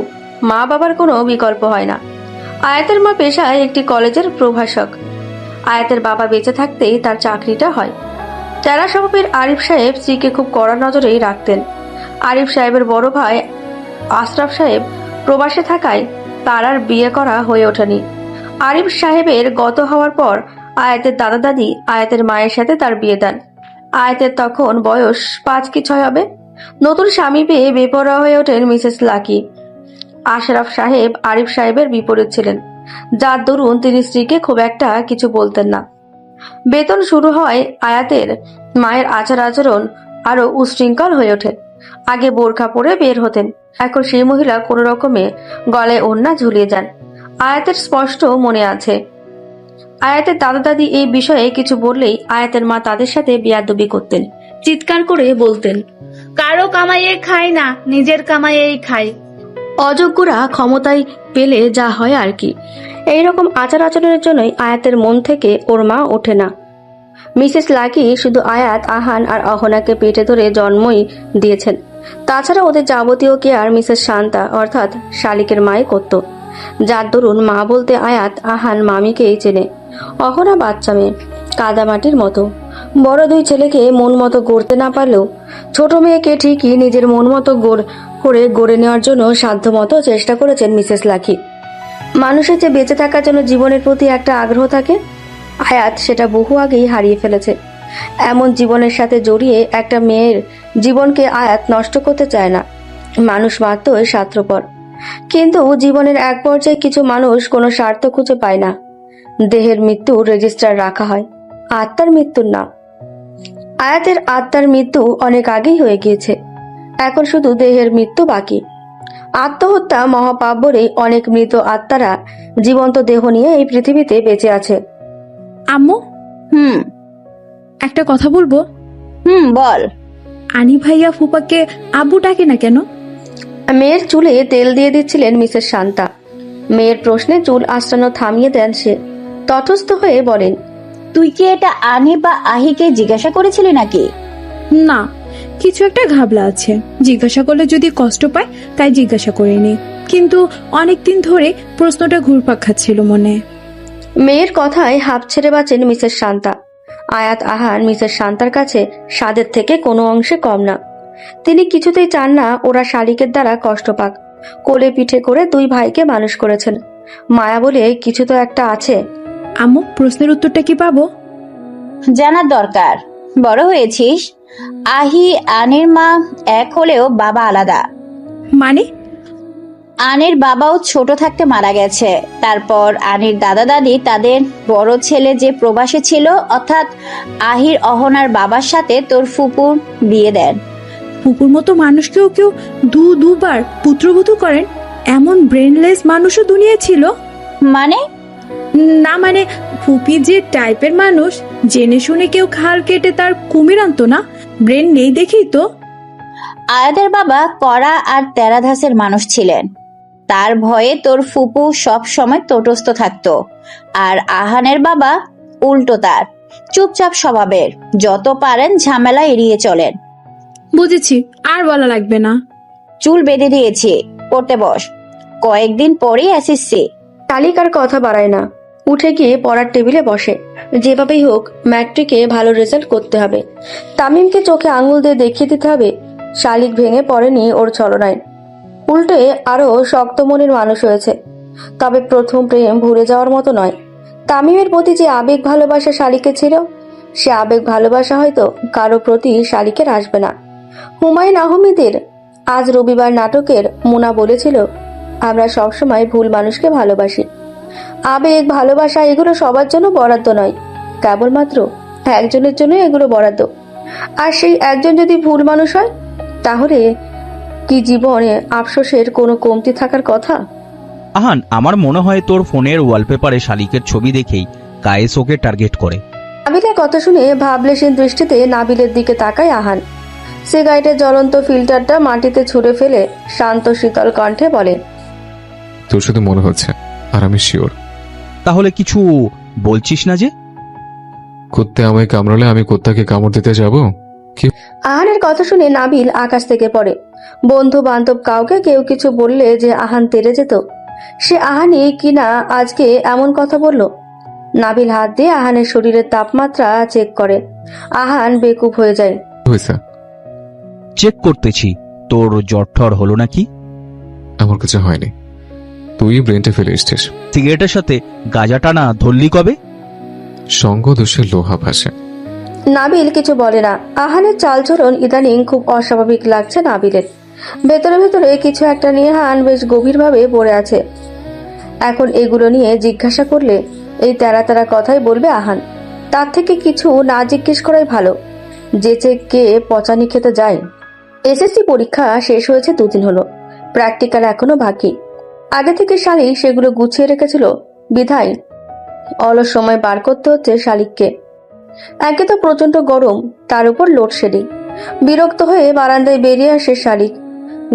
মা বাবার কোনো বিকল্প হয় না। আয়াতের মা পেশায় একটি কলেজের প্রভাষক। আয়াতের বাবা বেঁচে থাকতেই তার চাকরিটা হয়। টেরা স্বভাবের আরিফ সাহেব স্ত্রীকে খুব কড়া নজরেই রাখতেন। আরিফ সাহেবের বড় ভাই আশরাফ সাহেব প্রবাসে থাকায় তার আর বিয়ে করা হয়ে ওঠেনি। আরিফ সাহেবের গত হওয়ার পর আয়াতের দাদা দাদি আয়াতের মায়ের সাথে তার বিয়ে দেন। আয়াতের তখন বয়স 5 কি 6 হবে। নতুন স্বামী পেয়ে বেপরোয়া হয়ে ওঠেন মিসেস লাকি। আশরাফ সাহেব আরিফ সাহেবের বিপরীত ছিলেন, যার দরুন তিনি স্ত্রীকে খুব একটা কিছু বলতেন না। বেতন শুরু হয় আয়াতের মায়ের আচার আচরণ আরো উশৃঙ্খল হয়ে ওঠে। আগে বোরখা পরে বের হতেন, এখন সেই মহিলা কোনো রকমে গলায় ওড়না ঝুলিয়ে যান। আয়াতের স্পষ্ট মনে আছে। আয়াতের দাদা দাদি এই বিষয়ে কিছু বললেই আয়াতের মা তাদের সাথে বেয়াদবি করতেন, চিৎকার করে বলতেন, কারো কামাইয়ে খায় না, নিজের কামাইয়েই খায়। অযোগ্যরা ক্ষমতায় পেলে যা হয় আর কি। এইরকম আচার আচরণের জন্যই আয়াতের মন থেকে ওর মা ওঠে না। মিসেস লাকি শুধু আয়াত, আহান আর অহনাকে পেটে ধরে জন্মই দিয়েছেন। তাছাড়া ওদের যাবতীয় কেয়ার মিসেস শান্তা অর্থাৎ শালিকের মাই করত, যার দরুন মা বলতে আয়াত, আহান মামিকেই চেনে। অহনা বাচ্চা মেয়ে, কাদামাটির মতো। বড় 2 ছেলেকে মন মতো গড়তে না পারলেও ছোট মেয়েকে ঠিকই নিজের মন মতো গড়ে নেওয়ার জন্য সাধ্যমতো চেষ্টা করেছেন মিসেস লাকি। মানুষের যে বেঁচে থাকার জন্য জীবনের প্রতি একটা আগ্রহ থাকে, আয়াত সেটা বহু আগেই হারিয়ে ফেলেছে। এমন জীবনের সাথে জড়িয়ে একটা মেয়ের জীবনকে আয়াত নষ্ট করতে চায় না। মানুষ মাত্রই স্বার্থপর। কিন্তু জীবনের এক পর্যায়ে কিছু মানুষ কোনো স্বার্থ খুঁজে পায় না। দেহের মৃত্যুর রেজিস্টার রাখা হয়, আত্মার মৃত্যুর না। আয়াতের আত্মার মৃত্যু অনেক আগেই হয়ে গিয়েছে, এখন শুধু দেহের মৃত্যু বাকি। আত্মহত্যা মহাপাপ বলে অনেক মৃত আত্মারা জীবন্ত দেহ নিয়ে এই পৃথিবীতে বেঁচে আছে। আম্মু, একটা কথা বলবো? বল। আনি ভাইয়া ফুপাকে আব্বু ডাকে না কেন? মেয়ের চুলে তেল দিয়ে দিচ্ছিলেন মিসেস শান্তা। মেয়ের প্রশ্নে চুল আঁচড়ানো থামিয়ে দেন সে। তটস্থ হয়ে বলেন, তুই কি এটা আনি বা আহিকে জিজ্ঞাসা করেছিলি নাকি? না, কিছু একটা ঘাবলা আছে, জিজ্ঞাসা করলে যদি কষ্ট পায় তাই জিজ্ঞাসা করিনি, কিন্তু অনেকদিন ধরে প্রশ্নটা ঘুরপাক খাচ্ছিল মনে। মেয়ের কথায় হাঁপ ছেড়ে বাঁচেন মিসেস শান্তা। আয়াত আহান মিসেস শান্তার কাছে স্বাদের থেকে কোনো অংশে কম না। তিনি কিছুতেই চান না ওরা শালিকের দ্বারা কষ্ট পাক। কোলে পিঠে করে দুই ভাইকে মানুষ করেছেন, মায়া বলে কিছু তো একটা আছে। আম্মু, প্রশ্নের উত্তরটা কি পাবো? জানার দরকার, বড় হয়েছিস। আহি আনির মা এক হলেও বাবা আলাদা। মানে? আনির বাবাও ছোট থাকতে মারা গেছে। তারপর আনির দাদা দাদি তাদের বড় ছেলে যে প্রবাসে ছিল, অর্থাৎ আহির অহনার বাবার সাথে তোর ফুপুর বিয়ে দেন। ফুপুর মতো মানুষকেও কেউ দুবার পুত্রবধূ করেন? এমন ব্রেনলেস মানুষও দুনিয়ায় ছিল? মানে? না মানে, ফুপি যে টাইপের মানুষ, জেনে শুনে কেউ খাল কেটে তার কুমির আনতো না। ব্রেন নেই দেখেই তো। আয়াদের বাবা কড়া আর তেরাধাসের মানুষ ছিলেন। তার ভয়ে তোর ফুপু সব সময় তটস্থ থাকতো। আর আহানের বাবা উল্টো, তার চুপচাপ স্বভাবের, যত পারেন ঝামেলা এড়িয়ে চলেন। বুঝেছি, আর বলা লাগবে না। চুল বেঁধে দিয়েছি, পড়তে বস, কয়েকদিন পরেই এসএসসি। তালিকার কথা বাড়ায় না, উঠে গিয়ে পড়ার টেবিলে বসে। যেভাবেই হোক ম্যাট্রিকে ভালো রেজাল্ট করতে হবে। তামিমকে চোখে আঙুল দিয়ে দেখিয়ে দিতে হবে শালিক ভেঙে পড়েনি ওর ছলনায়, উল্টে আরো শক্ত মনের মানুষ হয়েছে। তবে প্রথম প্রেম ভুলে যাওয়ার মতো নয়। তামিমের প্রতি যে আবেগ ভালোবাসা শালিকে ছিল, সে আবেগ ভালোবাসা হয়তো কারো প্রতি শালিকের আসবে না। হুমায়ুন আহমেদের আজ রবিবার নাটকের মুনা বলেছিল, আমরা সবসময় ভুল মানুষকে ভালোবাসি। আবেগ ভালোবাসা এগুলো সবার জন্য বরাদ্দ নয়, কেবলমাত্র একজনের জন্য এগুলো বরাদ্দ। আর সেই একজন যদি ভুল মানুষ হয়, তাহলে কি জীবনে আফসোসের কোনো কমতি থাকার কথা? আহান, আমার মনে হয় তোর ফোনের ওয়ালপেপারে শালিকের ছবি দেখেই কায়েস ওকে টার্গেট করে। নাবিলের কথা শুনে ভাবলেশীন দৃষ্টিতে নাবিলের দিকে তাকায় আহান। সিগারেটের জ্বলন্ত ফিল্টারটা মাটিতে ছুঁড়ে ফেলে শান্ত শীতল কণ্ঠে বলে, তোর শুধু মনে হচ্ছে, আর আমি শিওর। তাহলে কিছু বলছিস না যে? কুত্তে আমায় কামড়ালে আমি কুত্তাকে কামড় দিতে যাব? কি? আহানের কথা শুনে নাবিল আকাশ থেকে পড়ে। বন্ধু বান্ধব কাউকে কেউ কিছু বললে যে আহান তেড়ে যেত, সে আহানি কিনা আজকে এমন কথা বলল। নাবিল হাত দিয়ে আহানের শরীরের তাপমাত্রা চেক করে। আহান বেকুব হয়ে যায়। চেক করতেছি, তোর জ্বর ঠর হলো নাকি? আমার কিছু হয়নি, তুই ব্রেনটা ফেলে এসছিস। সিগারেটের সাথে গাঁজা টানা ধরলি কবে? সঙ্গ দোষে লোহা ভাসে। নাবিল কিছু বলে না। আহানের চালচরণ ইদানিং খুব অস্বাভাবিক লাগছে নাবিলের। ভেতরে ভেতরে কিছু একটা নিয়ে আহান বেশ গভীরভাবে পড়ে আছে। এখন এগুলো নিয়ে জিজ্ঞাসা করলে এই তেরা তেরা কথাই বলবে আহান। তার থেকে কিছু না জিজ্ঞেস করাই ভালো। যেচে কে পচানি খেতে যায়। এসএসসি পরীক্ষা শেষ হয়েছে 2 দিন হলো, প্র্যাকটিক্যাল এখনো বাকি। আগে থেকে শালিক সেগুলো গুছিয়ে রেখেছিল বিধায় অলস সময় বার করতে হচ্ছে শালিককে। একে তো প্রচন্ড গরম, তার উপর লোডশেডিং। বিরক্ত হয়ে বারান্দায় বেরিয়ে আসে শালিক।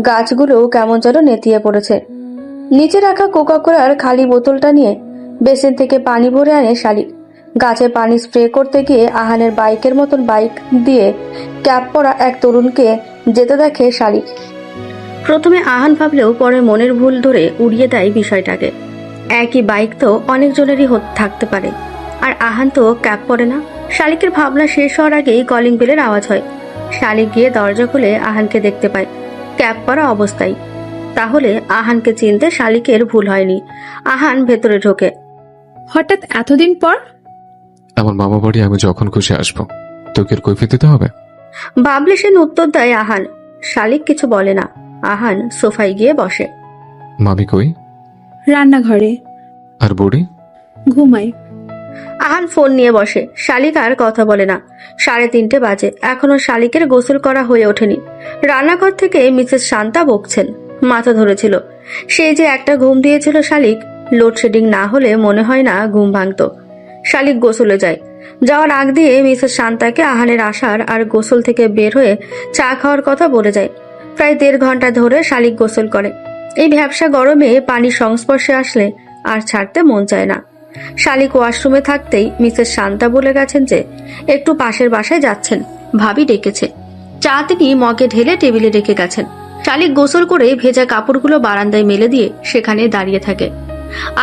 গাছগুলো কেমন যেন নেতিয়ে পড়েছে। নিচে রাখা কোকা কোলার খালি বোতলটা নিয়ে বেসিন থেকে পানি ভরে আনে শালিক। গাছে পানি স্প্রে করতে গিয়ে আহানের বাইকের মতন বাইক দিয়ে ক্যাপ পরা এক তরুণকে যেতে দেখে শালিক। প্রথমে আহান ভাবলেও পরে মনের ভুল ধরে উড়িয়ে দেয় বিষয়টাকে। একই বাইক তো অনেকজনেরই থাকতে পারে, আর আহান তো ক্যাপ পরে না। শালিকের ভাবনা শেষ হওয়ার আগেই কলিং বেলের আওয়াজ হয়। শালিক গিয়ে দরজা খুলে আহানকে দেখতে পায় ক্যাপ পরা অবস্থায়। তাহলে আহানকে চিনতে শালিকের ভুল হয়নি। আহান ভেতরে ঢোকে। হঠাৎ এতদিন পর? আমার মামা বাড়ি আমি যখন খুশি আসবো, তোকে কৈফিয়ত দিতে হবে? বাবলে সেন উত্তর দেয় আহান। শালিক কিছু বলে না। আহান সোফায় গিয়ে বসে। মামি কই? রান্নাঘরে। আর বুড়ি? ঘুমাই। আহান ফোন নিয়ে বসে। শালিক আর কথা বলে না। 3:30 বাজে, এখনো শালিকের গোসল করা হয়ে ওঠেনি। রান্নাঘর থেকে মিসেস শান্তা বকছেন। মাথা ধরেছিল। সে যে একটা ঘুম দিয়েছিল শালিক, লোডশেডিং না হলে মনে হয় না ঘুম ভাঙতো। শালিক গোসলে যায়। যাওয়ার আগ দিয়ে মিসেস শান্তাকে আহানের আসার আর গোসল থেকে বের হয়ে চা খাওয়ার কথা বলে যায়। প্রায় 1.5 ঘন্টা ধরে শালিক গোসল করে। এই ভ্যাপসা গরমে পানির সংস্পর্শে আসলে আর ছাড়তে মন চায় না। শালিক ওয়াশরুমে থাকতেই মিসেস শান্তা বলে গেছেন যে একটু পাশের বাসায় যাচ্ছেন, ভাবি ডেকেছে। চা তিনি মগে ঢেলে টেবিলে রেখে গেছেন। শালিক গোসল করে ভেজা কাপড়গুলো বারান্দায় মেলে দিয়ে সেখানে দাঁড়িয়ে থাকে।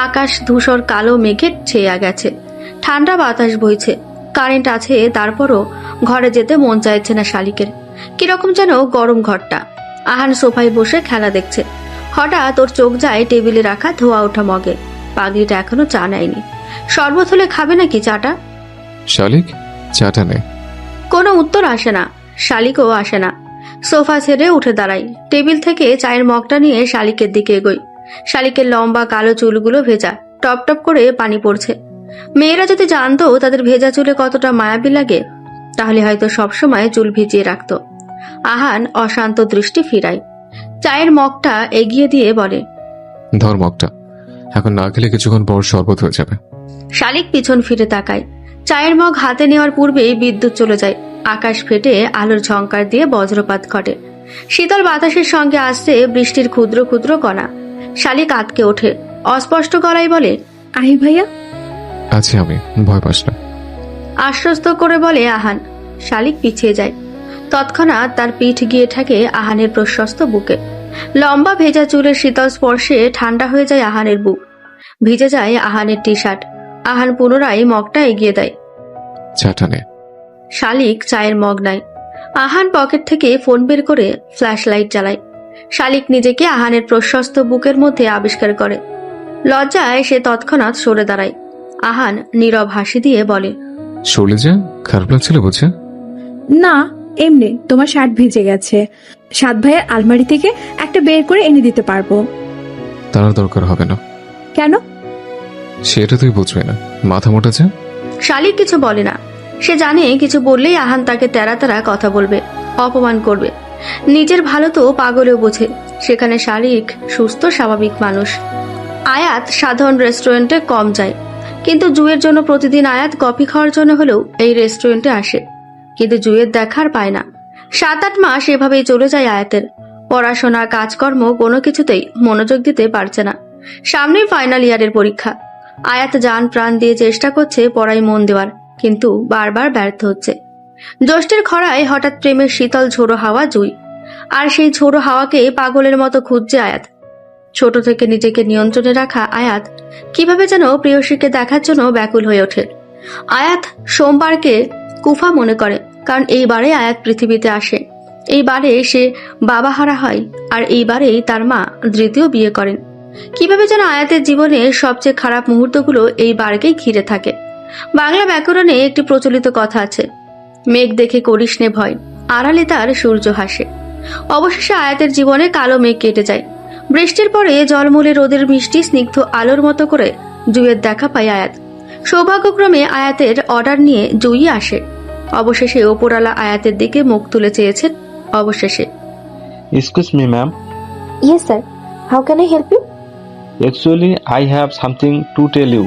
আকাশ ধূসর কালো মেঘে ছেয়ে গেছে। ঠান্ডা বাতাস বইছে। কারেন্ট আছে, তারপরও ঘরে যেতে মন চাইছে না শালিকের। কিরকম যেন গরম ঘরটা। আহান সোফায় বসে খেলা দেখছে। হঠাৎ ওর চোখ যায় টেবিলে রাখা ধোয়া ওঠা মগে। পাগলিটা এখনো চা নেয়নি। শরবত হলে খাবে নাকি চাটা? শালিক, চাটা নে। কোনো উত্তর আসে না। শালিকও আসে না। সোফা ছেড়ে উঠে দাঁড়াই। টেবিল থেকে চায়ের মগটা নিয়ে শালিকের দিকে এগোই। শালিকের লম্বা কালো চুলগুলো ভেজা, টপ টপ করে পানি পড়ছে। মেয়েরা যদি জানতো তাদের ভেজা চুলে কতটা মায়াবী লাগে, তাহলে হয়তো সবসময় চুল ভিজিয়ে রাখতো। আহান অশান্ত দৃষ্টি ফিরায়। চায়ের মগটা এগিয়ে দিয়ে বলে, ধর মগটা, এখন না খেলে কিছুক্ষণ পর শরবত হয়ে যাবে। শালিক পিছন ফিরে তাকায়। চায়ের মগ হাতে নেওয়ার পূর্বেই বিদ্যুৎ চলে যায়। আকাশ ফেটে আলোর ঝংকার দিয়ে বজ্রপাত ঘটে। শীতল বাতাসের সঙ্গে আসছে বৃষ্টির ক্ষুদ্র ক্ষুদ্র কণা। শালিক আটকে ওঠে। অস্পষ্ট গলায় বলে, আহি ভাইয়া। আছি আমি, ভয় পাস না। আশ্বস্ত করে বলে আহান। শালিক পিছিয়ে যায়। তৎক্ষণাৎ তার পিঠ গিয়ে ঠেকে আহানের প্রশস্ত বুকে। লম্বা ভেজা চুলের শীতল স্পর্শে ঠান্ডা হয়ে যায় আহানের বুক। ভিজে যায় আহানের টি শার্ট। আহান পুনরায় মগটা এগিয়ে দেয়। চাটা নে। শালিক চায়ের মগ নেয়। আহান পকেট থেকে ফোন বের করে ফ্ল্যাশ লাইট জ্বালায়। শালিক নিজেকে আহানের প্রশস্ত বুকের মধ্যে আবিষ্কার করে। লজ্জায় সে তৎক্ষণাৎ সরে দাঁড়ায়। আহান নীরব হাসি দিয়ে বলে, শরীরে যে খারাপ লাগছিল বুঝছে? না, এমনি তোমার শার্ট ভিজে গেছে। সাত ভাইয়ের আলমারি থেকে একটা বের করে এনে দিতে পারবো। তার দরকার হবে না। কেন? সেটা তুই বুঝবি না, মাথা মোটা যে। শালিক কিছু বলে না। সে জানে কিছু বললেই আহান তাকে তেরা তেরা কথা বলবে, অপমান করবে। নিজের ভালো তো পাগলেও বোঝে। সেখানে শালিক সুস্থ স্বাভাবিক মানুষ। আয়াত সাধারণ রেস্টুরেন্টে কম যায়, কিন্তু জুয়ের জন্য প্রতিদিন আয়াত কফি খাওয়ার জন্য হলেও এই রেস্টুরেন্টে আসে। কিন্তু জুয়ের দেখার পায় না। 7-8 মাস এভাবেই চলে যায় আয়াতের। পড়াশোনা, কাজকর্ম কোনো কিছুতেই মনোযোগ দিতে পারছে না। সামনেই ফাইনাল ইয়ারের পরীক্ষা। আয়াত জান প্রাণ দিয়ে চেষ্টা করছে পড়ায় মন দেওয়ার, কিন্তু বারবার ব্যর্থ হচ্ছে। জ্যৈষ্ঠের খরায় হঠাৎ প্রেমের শীতল ঝোড়ো হাওয়া জুই, আর সেই ঝোড়ো হাওয়াকে পাগলের মতো খুঁজছে আয়াত। ছোট থেকে নিজেকে নিয়ন্ত্রণে রাখা আয়াত কিভাবে যেন প্রেয়সীকে দেখার জন্য ব্যাকুল হয়ে ওঠে। আয়াত সোমবারকে কুফা মনে করে, কারণ এইবারে আয়াত পৃথিবীতে আসে। এইবারে সে বাবা হারা হয়, আর এইবারেই তার মা দ্বিতীয় বিয়ে করেন। কিভাবে যেন আয়াতের জীবনের সবচেয়ে খারাপ মুহূর্তগুলো এই বারকেই ঘিরে থাকে। বাংলা ব্যাকরণে একটি প্রচলিত কথা আছে, মেঘ দেখে করিস নে ভয়, আড়ালে তার সূর্য হাসে। অবশেষে আয়াতের জীবনে কালো মেঘ কেটে যায়। বৃষ্টির পরে জলমূলে রোদের মিষ্টি স্নিগ্ধ আলোর মতো করে জুইয়ের দেখা পায় আয়াত। সৌভাগ্যক্রমে আয়াতের অর্ডার নিয়ে জুই আসে। অবশেষে ওপরালা আয়াতের দিকে মুখ তুলে চেয়েছেন। অবশেষে, excuse me ma'am. Yes sir, how can I help you? Actually I have something to tell you.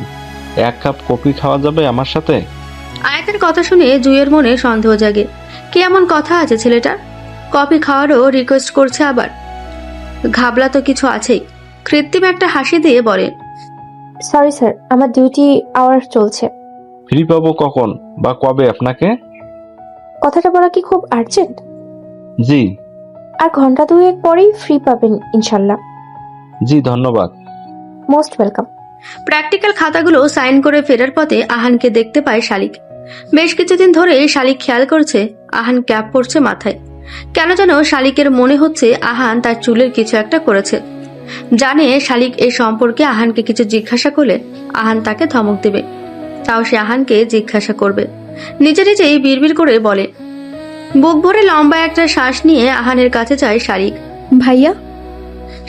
1 cup coffee খাওয়া যাবে আমার সাথে? আয়াতের কথা শুনে জুইয়ের মনে সন্দেহ জাগে। কি এমন কথা আছে ছেলেটার? কফি খাওয়ারও রিকোয়েস্ট করছে আবার। ঘাবলা তো কিছু আছেই। কৃত্রিম একটা হাসি দিয়ে বলে, সরি স্যার, আমার ডিউটি আওয়ার চলছে। ফ্রি পাবো কখন বা কবে আপনাকে? কথাটা বলা কি খুব আর্জেন্ট? জি। আর ঘন্টা 2 পরেই ফ্রি পাবেন ইনশাল্লাহ। জি ধন্যবাদ। Most welcome. প্র্যাকটিক্যাল খাতাগুলো সাইন করে ফেরার পথে আহানকে দেখতে পায় শালিক। বেশ কিছুদিন ধরে শালিক খেয়াল করছে আহান ক্যাপ পরছে মাথায়। কেন যেন শালিকের মনে হচ্ছে আহান তার চুলের কিছু একটা করেছে। জানে শালিক এই সম্পর্কে আহানকে কিছু জিজ্ঞাসা করলে আহান তাকে ধমক দেবে। তাও সে আহানকে জিজ্ঞাসা করবে। নিজে নিজেই বিড়বিড় করে বলে। বুক ভরে লম্বা একটা শ্বাস নিয়ে আহানের কাছে যায় শালিক। ভাইয়া।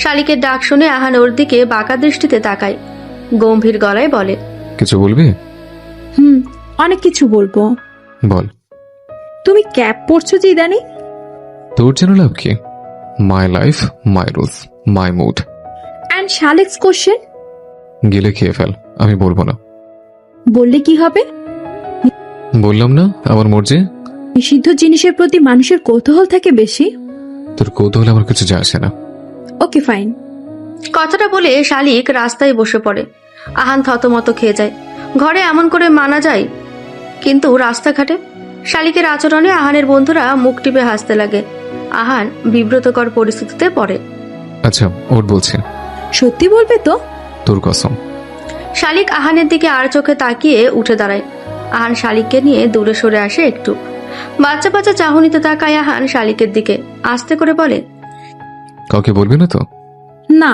শালিকের ডাক শুনে আহান ওর দিকে বাঁকা দৃষ্টিতে তাকায়, গম্ভীর গলায় বলে, কিছু বলবি? অনেক কিছু বলবো। বল। তুমি ক্যাপ পরছো যে ইদানি? তোর যেন লাভ কি? My life, my rules, my mood. And শালেক্স কোশ্চেন? গেলে খেয়ে ফেল, আমি বলবো না। বললে কি হবে? বললাম না, আমার মর্জি। নিষিদ্ধ জিনিসের প্রতি মানুষের কৌতূহল থাকে বেশি। তোর কৌতূহল আমার কিছু যায় আসে না। Okay fine. কথাটা বলে শালিক রাস্তায় বসে পড়ে। আহান থতমত খেয়ে যায়। ঘরে এমন করে মানা যায়, কিন্তু রাস্তাঘাটে শালিকের আচরণে আহানের বন্ধুরা মুখ টিপে হাসতে লাগে। আহান বিব্রতকর পরিস্থিতিতে পড়ে। আচ্ছা, ওর বলছে। সত্যি বলবে তো? তোর কসম। শালিক আহানের দিকে আর চোখে তাকিয়ে উঠে দাঁড়ায়। আহান শালিককে নিয়ে দূরে সরে আসে একটু। বাচ্চা বাচ্চা চাহনিতে তাকায় আহান শালিকের দিকে, আস্তে করে বলে, কাউকে বলবি না তো? না।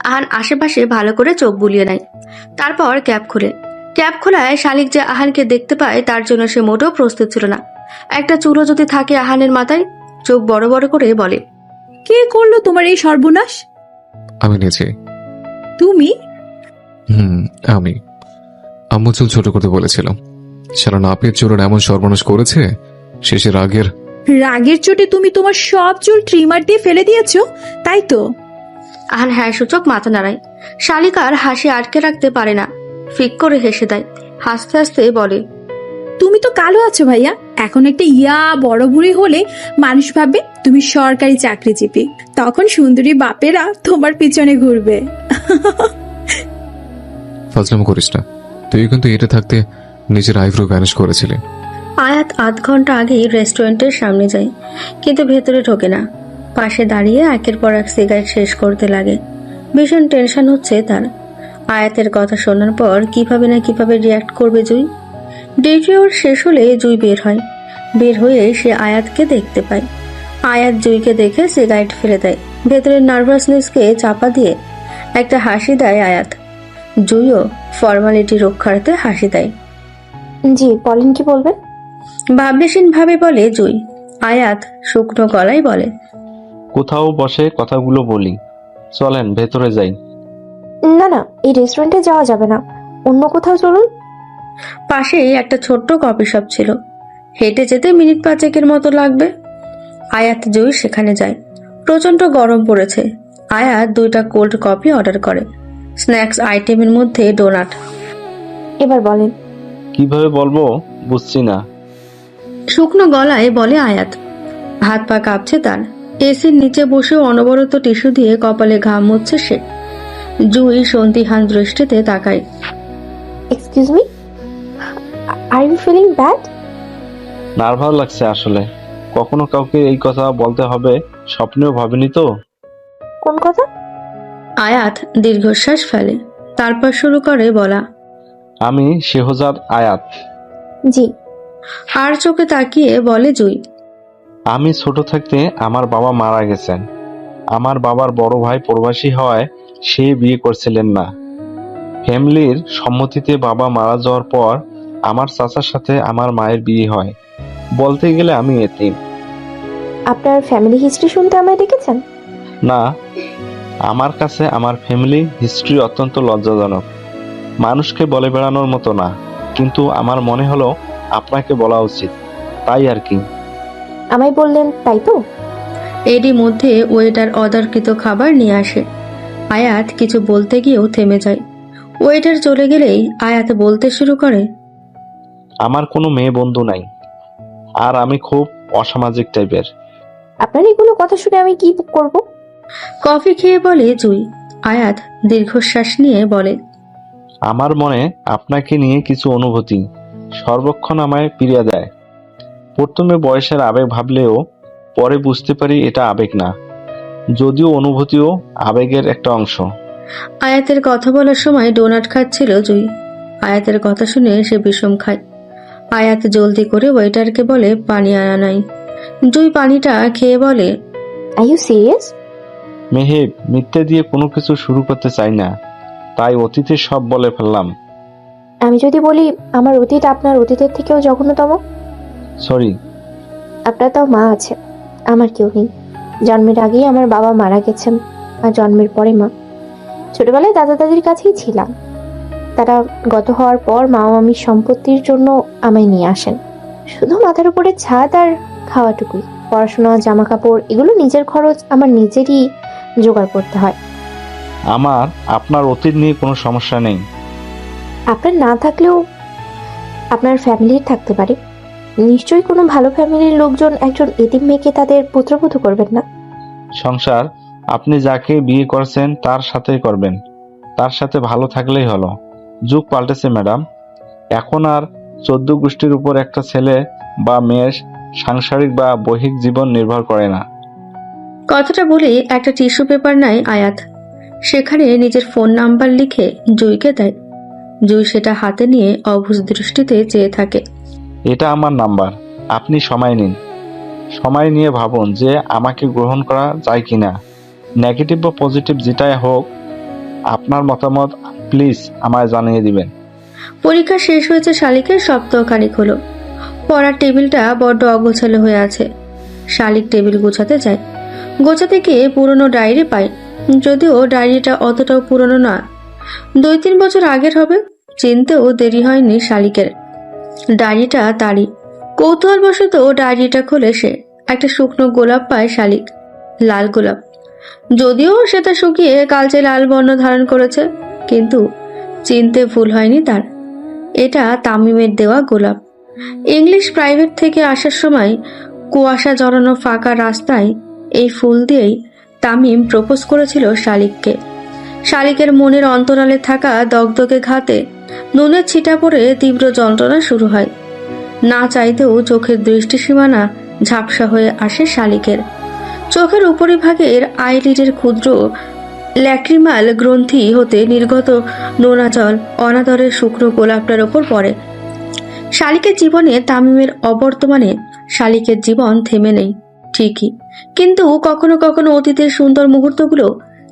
আহান আশেপাশে ভালো করে চোখ বুলিয়ে নেয়। তারপর ক্যাপ খুলে। ক্যাপ খোলায় শালিক যে আহানকে দেখতে পায় তার জন্য সে মোটেও প্রস্তুত ছিল না। একটা চুলও যদি থাকে আহানের মাথায়, চোখ বড় বড় করে বলে, কে করলো তোমার এই সর্বনাশ? আমি নিজে। তুমি? আমি। আম্মু চুল ছোট করতে বলেছিলাম। সারা নাপিত চুলের এমন সর্বনাশ করেছে, শেষে রাগের চোটে তুমি তোমার সব চুল ট্রিমার দিয়ে ফেলে দিয়েছো, তাই তো? আহান হ্যাঁ সূচক মাথা নাড়ায়। শালিক আর হাসি আটকে রাখতে পারে না, ফিক করে হেসে দেয়। হাসতে হাসতে বলে, তুমি তো কালো আছো ভাইয়া। এখন একটা বড় বুড়ি হলে মানুষ ভাববে তুমি সরকারি চাকরিজীবী। তখন সুন্দরী বাপেরা তোমার পিছনে ঘুরবে। ফাজলামো করিস না। তুই কিন্তু এটা থাকতে নিজের আইব্রো ভ্যানিশ করেছিলি। আয়াত আধ ঘন্টা আগেই রেস্টুরেন্টের সামনে যায়, কিন্তু ভেতরে ঢোকে না। পাশে দাঁড়িয়ে একের পর এক সিগারেট শেষ করতে লাগে। ভীষণ টেনশন হচ্ছে তার। আয়াতের কথা শোনার পর কিভাবে না কিভাবে রিয়াক্ট করবে জুই। ডিউটি ওর শেষ হলে জুই বের হয়। বের হয়ে সে আয়াতকে দেখতে পায়। আয়াত জুইকে দেখে সিগারেট ফেলে দেয়। ভেতরের নার্ভাসনেসকে চাপা দিয়ে একটা হাসি দেয় আয়াত। জুইও ফর্মালিটি রক্ষার্থে হাসি দেয়। জি বলেন, কি বলবেন? ভাবলেশীন ভাবে বলে জুই। আয়াত শুকনো গলায় বলে, কোথাও বসে কথাগুলো বলি, চলেন ভেতরে যাই। না না, এই রেস্টুরেন্টে যাওয়া যাবে না, অন্য কোথাও চলুন। পাশেই একটা ছোট্ট কফি শপ ছিল, হেঁটে যেতে মিনিট 5 মতো লাগবে। আয়াত জুই সেখানে যায়। প্রচন্ড গরম পড়েছে। আয়াত 2টা কোল্ড কফি অর্ডার করে, স্ন্যাক্স আইটেমের মধ্যে ডোনাট। এবার বলেন। কিভাবে বলবো বুঝছি না। শুকনো গলায় বলে আয়াত। হাত পা কাঁপছে তার। এসির নিচে বসে অনবরত টিস্যু দিয়ে কপালে ঘাম মুছছে সে। জুই সন্দিহান দৃষ্টিতে তাকায়। Excuse me, are you feeling bad? Nervous লাগছে আসলে। কখনো কাউকে এই কথা বলতে হবে স্বপ্নেও ভাবিনি তো। কোন কথা? আয়াত দীর্ঘশ্বাস ফেলে, তারপর শুরু করে বলা, আমি শেহজাদ আয়াত। জি। আর চোখে তাকিয়ে বলে জুই, আমি ছোট থাকতে আমার বাবা মারা গেছেন। আমার বাবার বড় ভাই প্রবাসী হওয়ায় সে বিয়ে করছিলেন না। ফ্যামিলির সম্মতিতে বাবা মারা যাওয়ার পর আমার চাচার সাথে আমার মায়ের বিয়ে হয়। বলতে গেলে আমি এতিম। আপনার ফ্যামিলি হিস্ট্রি শুনতে আমায় ডেকেছেন? না, আমার কাছে আমার ফ্যামিলি হিস্ট্রি অত্যন্ত লজ্জাজনক। মানুষকে বলে বেড়ানোর মতো না, কিন্তু আমার মনে হলো আপনাকে বলা উচিত, তাই আর কি। আমায় বললেন তাই তো? এরই মধ্যে ওয়েটার অর্ডারকৃত খাবার নিয়ে আসে। আয়াত কিছু বলতে গিয়েও থেমে যায়। ওয়েটার চলে গেলেই আয়াত বলতে শুরু করে, আমার কোনো মেয়ে বন্ধু নাই, আর আমি খুব অসামাজিক টাইপের। আপনার এগুলো কথা শুনে আমি কি করব? কফি খেয়ে বলে জুই। আয়াত দীর্ঘশ্বাস নিয়ে বলে, আমার মনে আপনাকে নিয়ে কিছু অনুভূতি সর্বক্ষণ আমায় পীড়া দেয়। প্রথমে বয়সের আবেগ ভাবলেও পরে বুঝতে পারি এটা আবেগ না, যদিও অনুভূতিও আবেগের একটা অংশ। আয়াতের কথা বলার সময় ডোনাট খাচ্ছিল জুই। আয়াতের কথা শুনে সে বিষম খায়। আয়াত জলদি করে ওয়েটারকে বলে পানি আনা নাই। জুই পানিটা খেয়ে বলে, আর ইউ সিরিয়াস? মেহেব, মিথ্যে দিয়ে কোনো কিছু শুরু করতে চাই না, তাই অতীতে সব বলে ফেললাম। আমি যদি বলি আমার অতীত আপনার অতীতের থেকেও জঘন্যতম? সরি। আপনার তাও মা আছে, আমার কেউ নেই। জন্মের আগেই আমার বাবা মারা গেছেন। আর জন্মের পরে মা। ছোটবেলায় দাদা দাদির কাছেই ছিলাম। তারা গত হওয়ার পর মা ও মামির সম্পত্তির জন্য আমায় নিয়ে আসেন। শুধু মাথার উপরে ছাদ আর খাওয়াটুকুই। পড়াশোনা, জামা কাপড় এগুলো নিজের খরচ আমার নিজেরই জোগাড় করতে হয়। আমার আপনার অতীত নিয়ে কোনো সমস্যা নেই। আপনার না থাকলেও আপনার ফ্যামিলির থাকতে পারে। নিশ্চয়ই কোনো ভালো ফ্যামিলির লোকজন একজন এতিম মেয়েকে তাদের পুত্রবধূ করবেন না। সংসার আপনি যাকে বিয়ে করেছেন তার সাথেই করবেন, তার সাথে ভালো থাকলেই হলো। যুগ পাল্টেছে ম্যাডাম, এখন আর 14 গোষ্ঠীর উপর একটা ছেলে বা মেয়ের সাংসারিক বা বৈহিক জীবন নির্ভর করে না। কথাটা বলে একটা টিস্যু পেপার নেয় আয়াত, সেখানে নিজের ফোন নাম্বার লিখে জুইকে দেয়। জুই সেটা হাতে নিয়ে অবুঝ দৃষ্টিতে চেয়ে থাকে। এটা আমার নাম্বার, আপনি সময় নিন, সময় নিয়ে ভাবুন যে আমাকে গ্রহণ করা যায় কিনা। নেগেটিভ বা পজিটিভ যেটাই হোক, আপনার মতামত প্লিজ আমায় জানিয়ে দিবেন। পরীক্ষা শেষ হয়েছে শালিকের সপ্তাহখানিক হলো। পড়ার টেবিলটা বড্ড অগোছালো হয়ে আছে। শালিক টেবিল গোছাতে যায়। গোছাতে গিয়ে পুরনো ডায়েরি পায়, যদিও ডায়েরিটা অতটাও পুরনো না, 2-3 বছর আগের হবে। চিনতেও দেরি হয়নি শালিকের। ডায়েরিটা তারই। কৌতূহলবশত ডায়েরিটা খুলে সে একটা শুকনো গোলাপ পায় শালিক, লাল গোলাপ। যদিও সেটা শুকিয়ে কালচে লাল বর্ণ ধারণ করেছে, কিন্তু চিনতে ভুল হয়নি তার। এটা তামিমের দেওয়া গোলাপ। ইংলিশ প্রাইভেট থেকে আসার সময় কুয়াশা জড়ানো ফাঁকা রাস্তায় এই ফুল দিয়েই তামিম প্রপোজ করেছিল শালিককে। শালিকের মনের অন্তরালে থাকা দগদগে ঘাতে নুনের ছিটা পড়ে তীব্র যন্ত্রণা শুরু হয়। না চাইতেও চোখের দৃষ্টিসীমানা ঝাপসা হয়ে আসে শালিকের। চোখের উপরিভাগের আইলিডের ক্ষুদ্র ল্যাক্রিমাল গ্রন্থি হতে নির্গত নোনা জল অনাদরের শুকনো গোলাপটার ওপর পড়ে। শালিকের জীবনে তামিমের অবর্তমানে শালিকের জীবন থেমে নেই ঠিকই, কিন্তু কখনো কখনো অতীতের সুন্দর মুহূর্তগুলো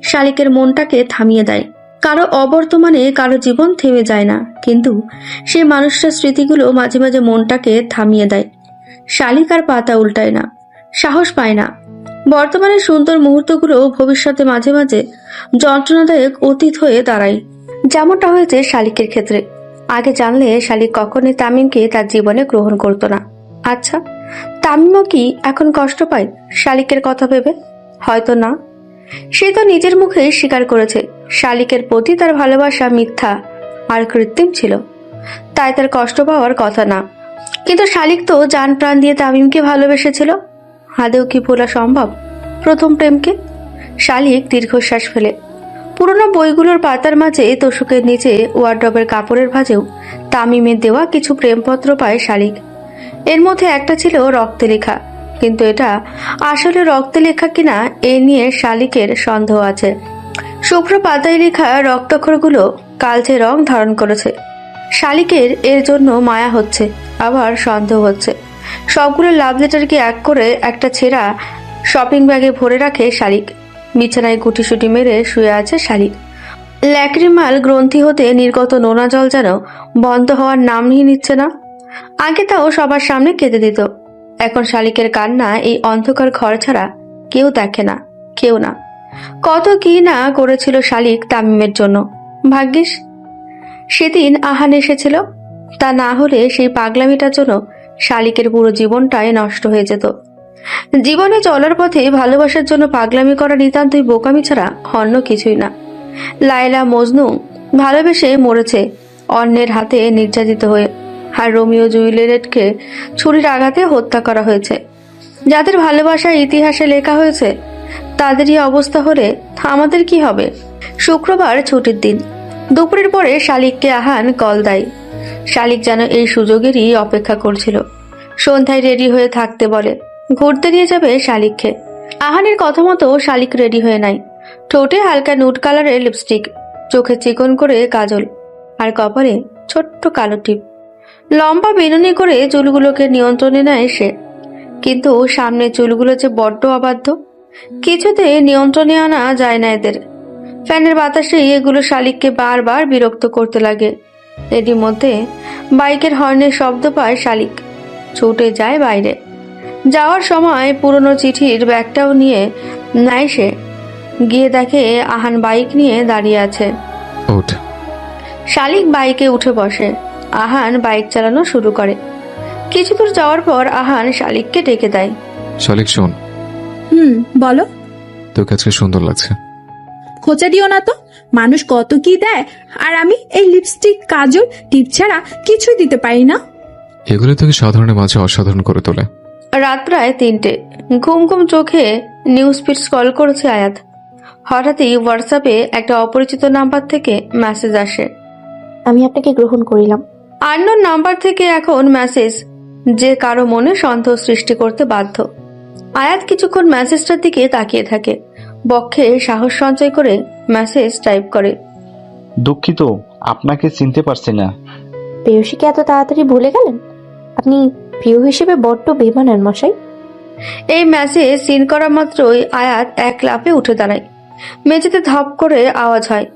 শালিকের মনটাকে থামিয়ে দেয়। কারো অবর্তমানে কারো জীবন থেমে যায় না, কিন্তু সেই মানুষটার স্মৃতিগুলো মাঝে মাঝে মনটাকে থামিয়ে দেয়। শালিক আর পাতা উল্টায় না, সাহস পায় না। বর্তমানে সুন্দর মুহূর্তগুলো ভবিষ্যতে মাঝে মাঝে যন্ত্রণাদায়ক অতীত হয়ে দাঁড়ায়, যেমনটা হয়েছে শালিকের ক্ষেত্রে। আগে জানলে শালিক কখনোই তামিমকে তার জীবনে গ্রহণ করতো না। আচ্ছা, তামিমও কি এখন কষ্ট পায় শালিকের কথা ভেবে? হয়তো না। সে তো নিজের মুখে স্বীকার করেছে শালিকের প্রতি তার ভালোবাসা মিথ্যা আর কৃত্রিম ছিল, তাই তার কষ্ট পাওয়ার কথা না। কিন্তু শালিক তো জান প্রাণ দিয়ে তামিমকে ভালোবেসেছিল। আদেও কি ভোলা সম্ভব প্রথম প্রেমকে? শালিক দীর্ঘশ্বাস ফেলে। পুরোনো বইগুলোর পাতার মাঝে তোষকের নিচে ওয়ার্ড্রবের কাপড়ের ভাঁজেও তামিমের দেওয়া কিছু প্রেমপত্র পায় শালিক। এর মধ্যে একটা ছিল রক্তে লেখা, কিন্তু এটা আসলে রক্তে লেখা কিনা এ নিয়ে শালিকের সন্দেহ আছে। শুভ্র পাতায় লেখা রক্তাক্ষরগুলো কালচে রং ধারণ করেছে। শালিকের এর জন্য মায়া হচ্ছে, আবার সন্দেহ হচ্ছে। সবগুলো লাভ লেটারকে এক করে একটা ছেঁড়া শপিং ব্যাগে ভরে রাখে শালিক। বিছানায় গুটিসুটি মেরে শুয়ে আছে শালিক। ল্যাক্রিমাল গ্রন্থি হতে নির্গত নোনা জল যেন বন্ধ হওয়ার নামই নিচ্ছে না। আগে তাও সবার সামনে কেঁদে দিত, এখন শালিকের কান্না এই অন্ধকার ঘর ছাড়া কেউ দেখে না, কেউ না। কত কি না করেছিল শালিক তামিমের জন্য। ভাগ্যিস সেদিন আহান এসেছিল, তা না হলে সেই পাগলামিটার জন্য শালিকের পুরো জীবনটাই নষ্ট হয়ে যেত। জীবনে চলার পথে ভালোবাসার জন্য পাগলামি করা নিতান্তই বোকামি ছাড়া অন্য কিছুই না। লায়লা মজনু ভালোবেসে মরেছে অন্যের হাতে নির্যাতিত হয়ে, আর রোমিও জুলিয়েটকে ছুরির আঘাতে হত্যা করা হয়েছে। যাদের ভালোবাসা ইতিহাসে লেখা হয়েছে তাদেরই অবস্থা হলে আমাদের কি হবে? শুক্রবার ছুটির দিন। দুপুরের পরে শালিককে আহান কল দেয়। শালিক যেন এই সুযোগেরই অপেক্ষা করছিল। সন্ধ্যায় রেডি হয়ে থাকতে বলে, ঘুরতে নিয়ে যাবে শালিককে। আহানের কথা মতো শালিক রেডি হয়ে নাই। ঠোঁটে হালকা নুট কালারের লিপস্টিক, চোখে চিকন করে কাজল, আর কপালে ছোট্ট কালো টিপ। লম্বা বেনুনি করে চুলগুলোকে নিয়ন্ত্রণে নেয় সে, কিন্তু সামনে চুলগুলো যে বড্ড অবাধ্য, কিছুতে নিয়ন্ত্রণে আনা যায় না এদের। ফ্যানের বাতাসে এগুলো শালিককে বারবার বিরক্ত করতে লাগে। এরই মধ্যে বাইকের হর্নের শব্দ পায় শালিক, ছুটে যায় বাইরে। যাওয়ার সময় পুরনো চিঠির ব্যাগটাও নিয়ে নেয় সে। গিয়ে দেখে আহান বাইক নিয়ে দাঁড়িয়ে আছে। ওঠ। শালিক বাইকে উঠে বসে। আহান বাইক চালানো শুরু করে। কিছু দূর যাওয়ার পর আহান শালিককে ডেকে দেয়। শালিক শোন, বলো। তোকে আজকে সুন্দর লাগছে। খোঁচা দিও না তো, মানুষ কত কি দেয়, আর আমি এই লিপস্টিক কাজল টিপ ছাড়া কিছুই দিতে পারি না। এগুলো তোকে সাধারণের মাঝে অসাধারণ করে তোলে। রাত প্রায় 3টে। ঘুম ঘুম চোখে নিউজ ফিড স্ক্রল করেছে আয়াত। হঠাৎই হোয়াটসঅ্যাপে একটা অপরিচিত নাম্বার থেকে মেসেজ আসে। আমি আপনাকে গ্রহণ করিলাম। আননোন নাম্বার থেকে এখন মেসেজ, যে কারো মনে সন্দেহ সৃষ্টি করতে বাধ্য। আয়াত কিছুক্ষণ মেসেজটার দিকে তাকিয়ে থাকে, বক্ষে সাহস সঞ্চয় করে মেসেজ টাইপ করে। দুঃখিত, আপনাকে চিনতে পারছি না। প্রেয়সীকে এত তাড়াতাড়ি ভুলে গেলেন? আপনি প্রিয় হিসেবে বড্ড বেমানান মশাই। এই মেসেজ সিন করা মাত্রই আয়াত এক লাফে উঠে দাঁড়ায়। মেঝেতে ধপ করে আওয়াজ হয়।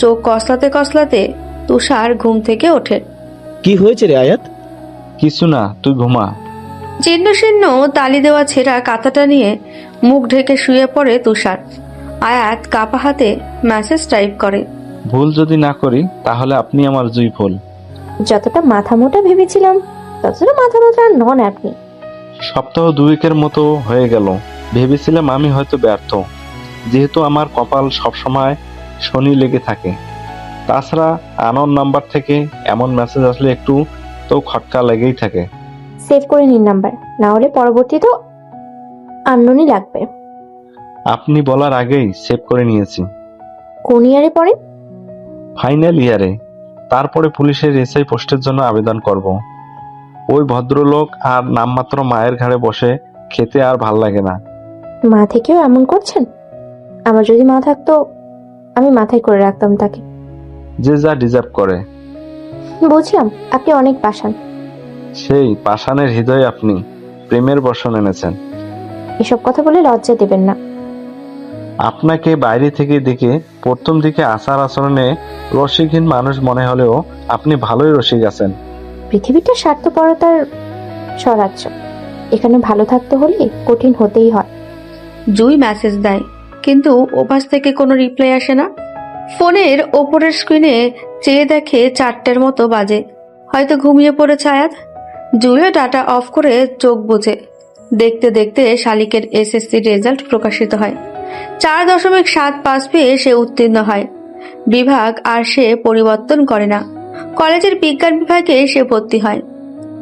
চোখ কসলাতে কসলাতে তুষার ঘুম থেকে ওঠে। কি হয়েছে রে আয়াত? কিছু না, তুই ঘুমা। ছিন্ন ছিন্ন তালি দেওয়া ছেঁড়া কাঁথাটা নিয়ে মুখ ঢেকে শুয়ে পড়ে তুষার। আয়াত কাপা হাতে মেসেজ টাইপ করে। ভুল যদি না করি তাহলে আপনি আমার জুই ফুল। যতটা মাথা মোটা ভেবেছিলাম ততটা মাথা মোটা নন আপনি। সপ্তাহ 2 মতো হয়ে গেল। ভেবেছিলাম আমি হয়তো ব্যর্থ, যেহেতু আমার কপাল সবসময় শনি লেগে থাকে। তাছাড়া আননোন নাম্বার থেকে এমন মেসেজ আসলে একটু তো খটকা লেগেই থাকে। সেভ করে নিন নাম্বার, না হলে পরবর্তীতে আননোনই লাগবে। আপনি বলার আগেই সেভ করে নিয়েছি। কোন ইয়ারে পড়েন? ফাইনাল ইয়ারে। তারপরে পুলিশের এসআই পোস্টের জন্য আবেদন করব। ওই ভদ্রলোক আর নামমাত্র মায়ের ঘাড়ে বসে খেতে আর ভাল লাগে না। মা থেকেও এমন করছেন? আমার যদি মা থাকতো আমি মাথায় করে রাখতাম তাকে। যে যা ডিজার্ভ করে। বুঝলাম, আপনি অনেক পাষাণ। সেই পাষাণের হৃদয়ে আপনি প্রেমের বর্ষণ এনেছেন। এসব কথা বলে লজ্জা দেবেন না। আপনাকে বাইরে থেকে দেখে প্রথম দিকে আচার আচরণে রসিকহীন মানুষ মনে হলেও আপনি ভালোই রসিক আছেন। পৃথিবীটা স্বার্থপরতার স্বরাজ্য, এখানে ভালো থাকতে হলে কঠিন হতেই হয়। জুই মেসেজ দেয়, কিন্তু ওপাশ থেকে কোনো রিপ্লাই আসে না। ফোনের ওপরের স্ক্রিনে চেয়ে দেখে 4টের মতো বাজে। হয়তো ঘুমিয়ে পড়েছে আয়াত। জুইও ডাটা অফ করে চোখ বুজে। দেখতে দেখতে শালিকের এসএসসি রেজাল্ট প্রকাশিত হয়। 4.75 পেয়ে সে উত্তীর্ণ হয়। বিভাগ আর সে পরিবর্তন করে না। কলেজের বিজ্ঞান বিভাগে সে ভর্তি হয়।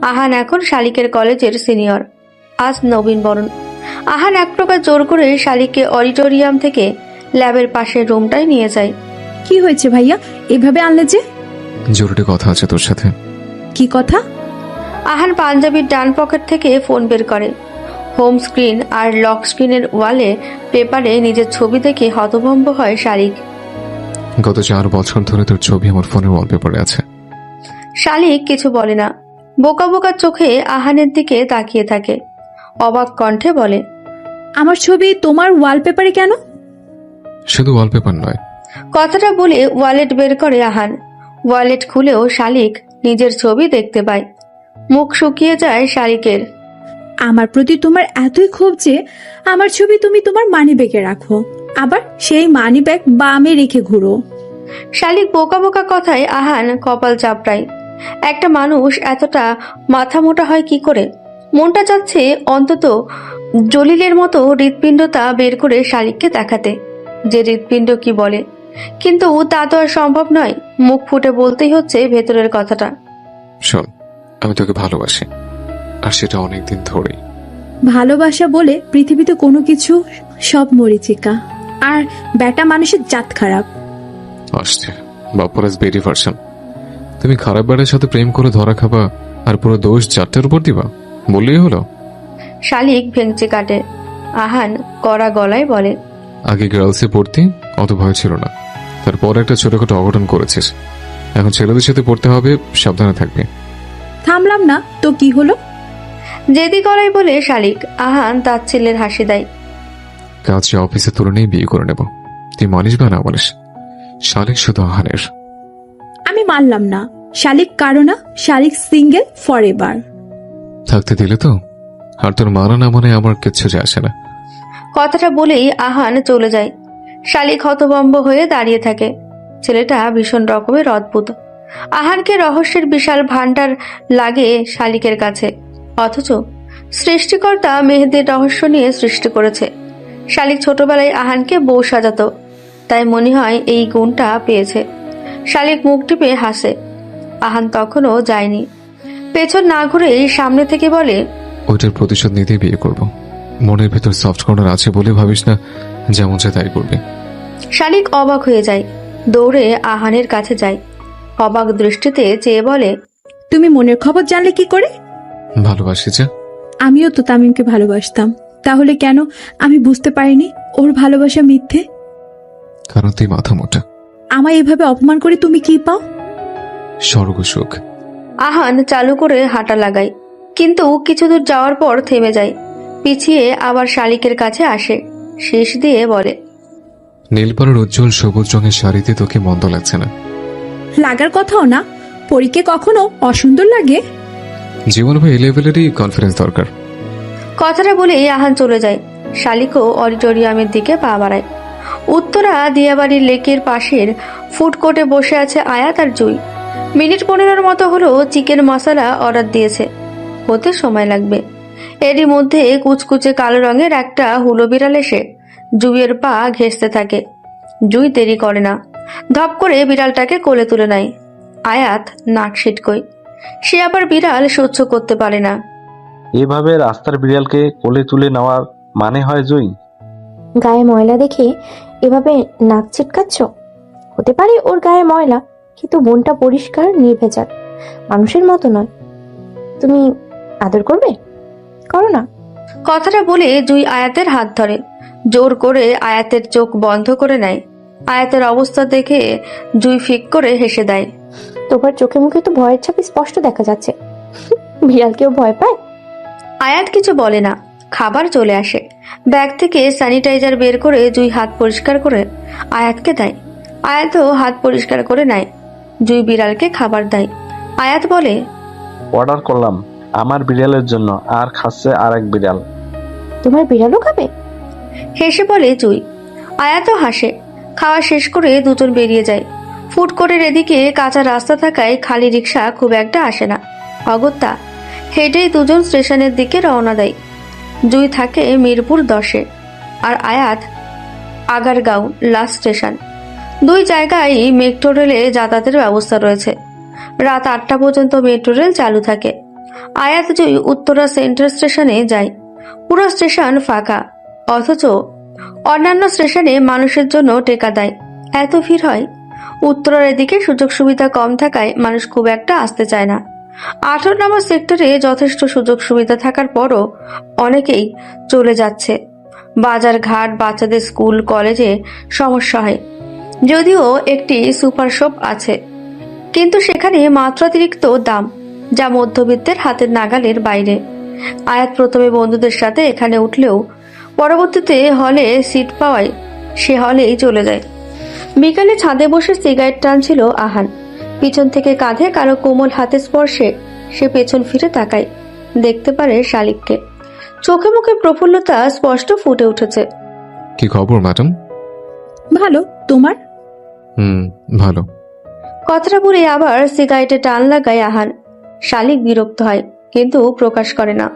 আহান এখন শালিকের কলেজের সিনিয়র। আজ নবীনবরণ। আহান এক প্রকার জোর করে শালিককে অডিটোরিয়াম থেকে ল্যাবের পাশের রুমটায় নিয়ে যায়। কি হয়েছে ভাইয়া, এভাবে আনলে যে? জরুরি কথা আছে তোর সাথে। কি কথা? আহান পাঞ্জাবির ডান পকেট থেকে ফোন বের করে। হোম স্ক্রিন আর লক স্ক্রিনের ওয়ালে পেপারে নিজের ছবি দেখে হতভম্ব হয় শালিক। গত 4 বছর ধরে তোর ছবি আমার ফোনের ওয়ালপেপারে আছে। শালিক কিছু বলে না, বোকা বোকা চোখে আহানের দিকে তাকিয়ে থাকে। অবাক কণ্ঠে বলে, আমার ছবি তোমার ওয়ালপেপারে কেন? শুধু ওয়ালপেপার নয়। কথাটা বলে ওয়ালেট বের করে আহান। ওয়ালেট খুলেও শালিক নিজের ছবি দেখতে পায়। মুখ শুকিয়ে যায় শালিকের। আমার প্রতি তোমার এতই ক্ষোভ যে আমার ছবি তুমি তোমার মানি ব্যাগে রাখো, আবার সেই মানি ব্যাগ বামে রেখে ঘুরো। শালিক বোকা বোকা কথায় আহান কপাল চাপড়ায়। একটা মানুষ এতটা মাথা মোটা হয় কি করে? মনটা চাচ্ছে অন্তত জলিলের মতো হৃৎপিণ্ডটা বের করে শালিককে দেখাতে, যে হৃৎপিণ্ড কি বলে। কিন্তু তা তো আর সম্ভব নয়। মুখ ফুটে বলতেই হচ্ছে ভেতরের কথাটা। শোন, আমি তোকে ভালোবাসি, আর সেটা অনেকদিন ধরেই। ভালোবাসা বলে পৃথিবীতে কোনো কিছু সব মরিচিকা, আর বেটা মানুষের জাত খারাপ। আসছে বাপ্পারাজ বেরি ভার্সন। তুমি খারাপ বেটার সাথে প্রেম করে ধরা খাবা, আর পুরো দোষ 4টার উপর দিবা, বললেই হলো। শালিক ভেঙচি কাটে। আহান কড়া গলায় বলে, আগে গার্লসে পড়তে অত ভয় ছিল না, তারপর একটা ছোটখাটো অঘটন করেছিস। এখন ছেলেদের সাথে পড়তে হবে, সাবধানে থাকবে। থামলাম না তো কি হলো? জেদি গলায় বলে শালিক। আহান তার ছেলের হাসি দেয়। কাজে অফিসে তুলে নিয়ে বিয়ে করে নেব, তুই মানিস বা না মানিস, শালিক শুধু আহানের। আমি মানলাম না। শালিক কারো না, শালিক সিঙ্গেল ফর এভার। থাকতে দিলে তো, আর তোর মানা না মানে আমার কিচ্ছু যায় আসে না। কথাটা বলেই আহান চলে যায়। শালিক হতভম্ব হয়ে দাঁড়িয়ে থাকে। ছেলেটা ভীষণ রকমের অদ্ভুত। আহানকে রহস্যের বিশাল ভান্ডার লাগে শালিকের কাছে, অথচ সৃষ্টিকর্তা মেহেদির রহস্য নিয়ে সৃষ্টি করেছে। শালিক ছোটবেলায় আহানকে বউ সাজাতো, তাই মনে হয় এই গুণটা পেয়েছে। শালিক মুখ টিপে হাসে। আহান তখনও যায়নি, পেছন না ঘুরেই সামনে থেকে বলে, ওইটার প্রতিশোধ নিতেই বিয়ে করব। মনের ভেতর সফট কর্নার আছে বলে ভাবিস না যেমন চায় তাই করবি। শালিক অবাক হয়ে যায়, দৌড়ে আহানের কাছে যায়, অবাক দৃষ্টিতে চেয়ে বলে, তুমি মনের খবর জানলে কি করে? ভালোবাসি যে। আমিও তো তামিমকে ভালোবাসতাম, তাহলে কেন আমি বুঝতে পারিনি ওর ভালোবাসা মিথ্যে? কারণ তুই মাথা মোটা। আমায় এভাবে অপমান করে তুমি কি পাও? স্বর্গ সুখ। আহান চালু করে হাঁটা লাগায়, কিন্তু কিছু দূর যাওয়ার পর থেমে যায়, পিছিয়ে আবার শালিকের কাছে আসে, শেষ দিয়ে বলে, নীলপাড়ার উজ্জ্বল সবুজ রঙের শাড়িতে তোকে মন্দ লাগছে না? লাগার কথাও না, পরীকে কখনো অসুন্দর লাগে? জীবন ভাই লেভেলেরই কনফিডেন্স দরকার। কথাটা বলে আহান চলে যায়। শালিকও অডিটোরিয়ামের দিকে পা বাড়ায়। উত্তরা দিয়াবাড়ির লেকের পাশের ফুড কোর্টে বসে আছে আয়াত আর জুই। মিনিট 15 মতো হলো চিকেন মশলা অর্ডার দিয়েছে, হতে সময় লাগবে। এরই মধ্যে কুচকুচে কালো রঙের একটা হুলো বিড়াল এসে জুইয়ের পা ঘেঁষতে থাকে। জুই দেরি করে না, ধপ করে বিড়ালটাকে কোলে তুলে নেয়। আয়াত নাক ছিটকোয়, সে আবার বিড়াল সহ্য করতে পারে না। এভাবে রাস্তার বিড়ালকে কোলে তুলে নেওয়ার মানে হয় জুই? গায়ে ময়লা দেখে এভাবে নাক ছিটকাচ্ছ? হতে পারে ওর গায়ে ময়লা, কিন্তু মনটা পরিষ্কার নির্ভেজাল, মানুষের মতো নয়। তুমি আদর করবে? করো না। কথাটা বলে জুই আয়াতের হাত ধরে, জোর করে আয়াতের চোখ বন্ধ করে নেয়। আয়াতের অবস্থা দেখে জুই ফিক করে হেসে দেয়। তোমার চোখে মুখে তো ভয়ের ছাপ স্পষ্ট দেখা যাচ্ছে। বিড়াল কেউ ভয় পায়? আয়াত কিছু বলে না। খাবার চলে আসে। ব্যাগ থেকে স্যানিটাইজার বের করে জুই হাত পরিষ্কার করে আয়াতকে দেয়। আয়াতও হাত পরিষ্কার করে নেয়। জুই বিড়ালকে খাবার দেয়। আয়াত বলে, অর্ডার করলাম আমার বিড়ালের জন্য, আর খাচ্ছে আরেক বিড়াল। তোমার বিড়ালও খাবে? হেসে বলে জুই। আয়াতও হাসে। খাওয়া শেষ করে দুজন বেরিয়ে যায়। ফুড কোর্টের এদিকে কাঁচা রাস্তা থাকায় খালি রিক্সা খুব একটা আসে না। অগত্যা হেঁটেই দুজন স্টেশনের দিকে রওনা দেয়। জুই থাকে মিরপুর 10-এ, আর আয়াত আগারগাঁও লাস্ট স্টেশন। দুই জায়গায় মেট্রো রেলে যাতায়াতের ব্যবস্থা রয়েছে। রাত 8টা পর্যন্ত মেট্রো রেল চালু থাকে। আয়াত জুই উত্তরা সেন্ট্রাল স্টেশনে যায়। পুরো স্টেশন ফাঁকা, অথচ অন্যান্য স্টেশনে মানুষের জন্য টেকা দেয়। এত ভিড় হয়। উত্তরার এদিকে সুযোগ সুবিধা কম থাকায় মানুষ খুব একটা আসতে চায় না। 18 নম্বর সেক্টরে যথেষ্ট সুযোগ সুবিধা থাকার পরও অনেকেই চলে যাচ্ছে। বাজার ঘাট, বাচ্চাদের স্কুল কলেজে সমস্যা হয়। যদিও একটি সুপার শপ আছে, কিন্তু সেখানে মাত্রাতিরিক্ত দাম, যা মধ্যবিত্তের হাতের নাগালের বাইরে। আয়াত প্রথমে বন্ধুদের সাথে এখানে উঠলেও পরবর্তীতে হলে সিট পাওয়ায় সে হলেই চলে যায়। বিকালে ছাদে বসে সিগারেট টানছিল আহান। পিছন থেকে কাঁধে কারো কোমল হাতে স্পর্শে সে পেছন ফিরে তাকায়, দেখতে পারে শালিককে। চোখে মুখে প্রফুল্লতা স্পষ্ট ফুটে উঠেছে। কি খবর ম্যাডাম? ভালো, তোমার? ভালো। কথাটা বলে আবার সিগারেটে টান লাগায় আহান। শালিক বিরক্ত হয়, কিন্তু প্রকাশ করে না।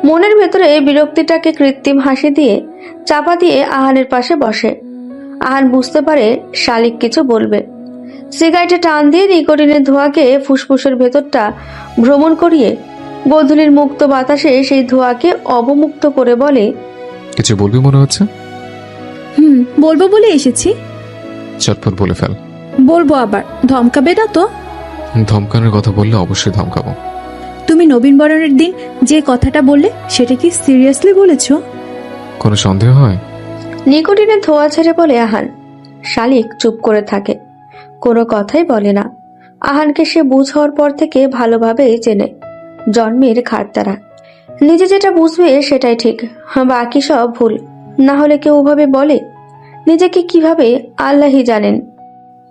মনের ভেতরে বিরক্তিটাকে কৃত্রিম হাসি দিয়ে চাপা দিয়ে আহানের পাশে বসে। আহান বুঝতে পারে শালিক কিছু বলবে। সিগারেটে টান দিয়ে নিকোটিনের ধোঁয়াকে ফুসফুসের ভেতরটা ভ্রমণ করিয়ে গোধূলির মুক্ত বাতাসে সেই ধোঁয়াকে অবমুক্ত করে বলে, কিছু বলবি মনে হচ্ছে? বলবো বলে এসেছি। চটপট বলে ফেল। বলবো আবার, ধমকাবে না তো? ধমকানোর কথা বললে অবশ্যই ধমকাবো। তুমি নবীন বরণের দিন যে কথাটা বললে সেটা কি সিরিয়াসলি বলেছো? কোনো সন্দেহ হয়? নিকোটিনের ধোঁয়া ছেড়ে বলে আহান। শালিক চুপ করে থাকে, কোনো কথাই বলে না। আহানকে সে বুঝ হওয়ার পর থেকে ভালোভাবেই চেনে, জন্মের খাট তারা। নিজে যেটা বুঝবে সেটাই ঠিক, বাকি সব ভুল। না হলে কেউ ওভাবে বলে? নিজেকে কিভাবে আল্লাহই জানেন।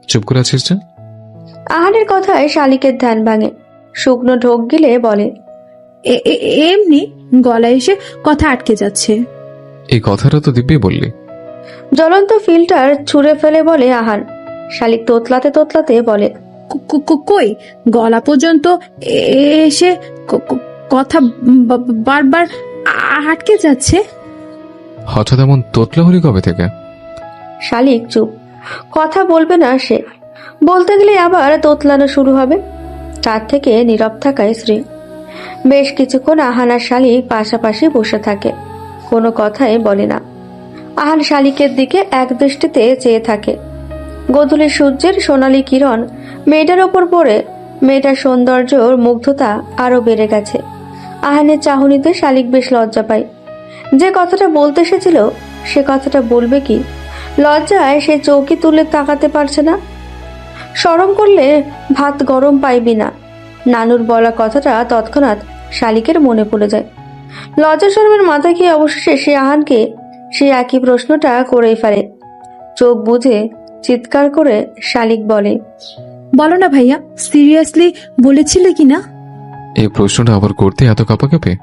চুপ করে আছিস যে? আহানের কথায় শালিকের ধ্যান ভাঙে। শুকনো ঢোক গিলে বলে, এমনি গলায় এসে কথা আটকে যাচ্ছে। এই কথাটা তো দিব্যি বললি। জ্বলন্ত ফিল্টার ছুঁড়ে ফেলে বলে আহান। শালিক তোতলাতে তোতলাতে বলে, কই গলা পর্যন্ত এসে কথা বারবার আটকে যাচ্ছে। হঠাৎ এমন তোতলা হলি কবে থেকে? শালিক চুপ, কথা বলবে না সে। বলতে গেলে আবার তোতলানো শুরু হবে। তার থেকে নীরব থাকায় শ্রী। বেশ কিছুক্ষণ আহান আর শালিক পাশাপাশি বসে থাকে, কোনো কথাই বলে না। আহান শালিকের দিকে এক দৃষ্টিতে চেয়ে থাকে। গোধূলি সূর্যের সোনালী কিরণ মেয়েটার ওপর পড়ে মেয়েটার সৌন্দর্যর মুগ্ধতা আরো বেড়ে গেছে। আহানের চাহনিতে শালিক বেশ লজ্জা পায়। যে কথাটা বলতে এসেছিল সে কথাটা বলবে কি? লজ্জায় সে চৌকি তুলে তাকাতে পারছে না। শরম করলে ভাত গরম পাইবি না, নানুর বলা কথাটা তৎক্ষণাৎ শালিকের মনে পড়ে যায়। লজ্জা শরমের মাথা খেয়ে অবশেষে সে আহানকে সে একই প্রশ্নটা করেই ফেলে। চোখ বুঝে চিৎকার করে শালিক বলে, বলো না ভাইয়া, সিরিয়াসলি বলেছিলে কি না? এই প্রশ্নটা আবার করতে এত কাঁপাকাঁপি?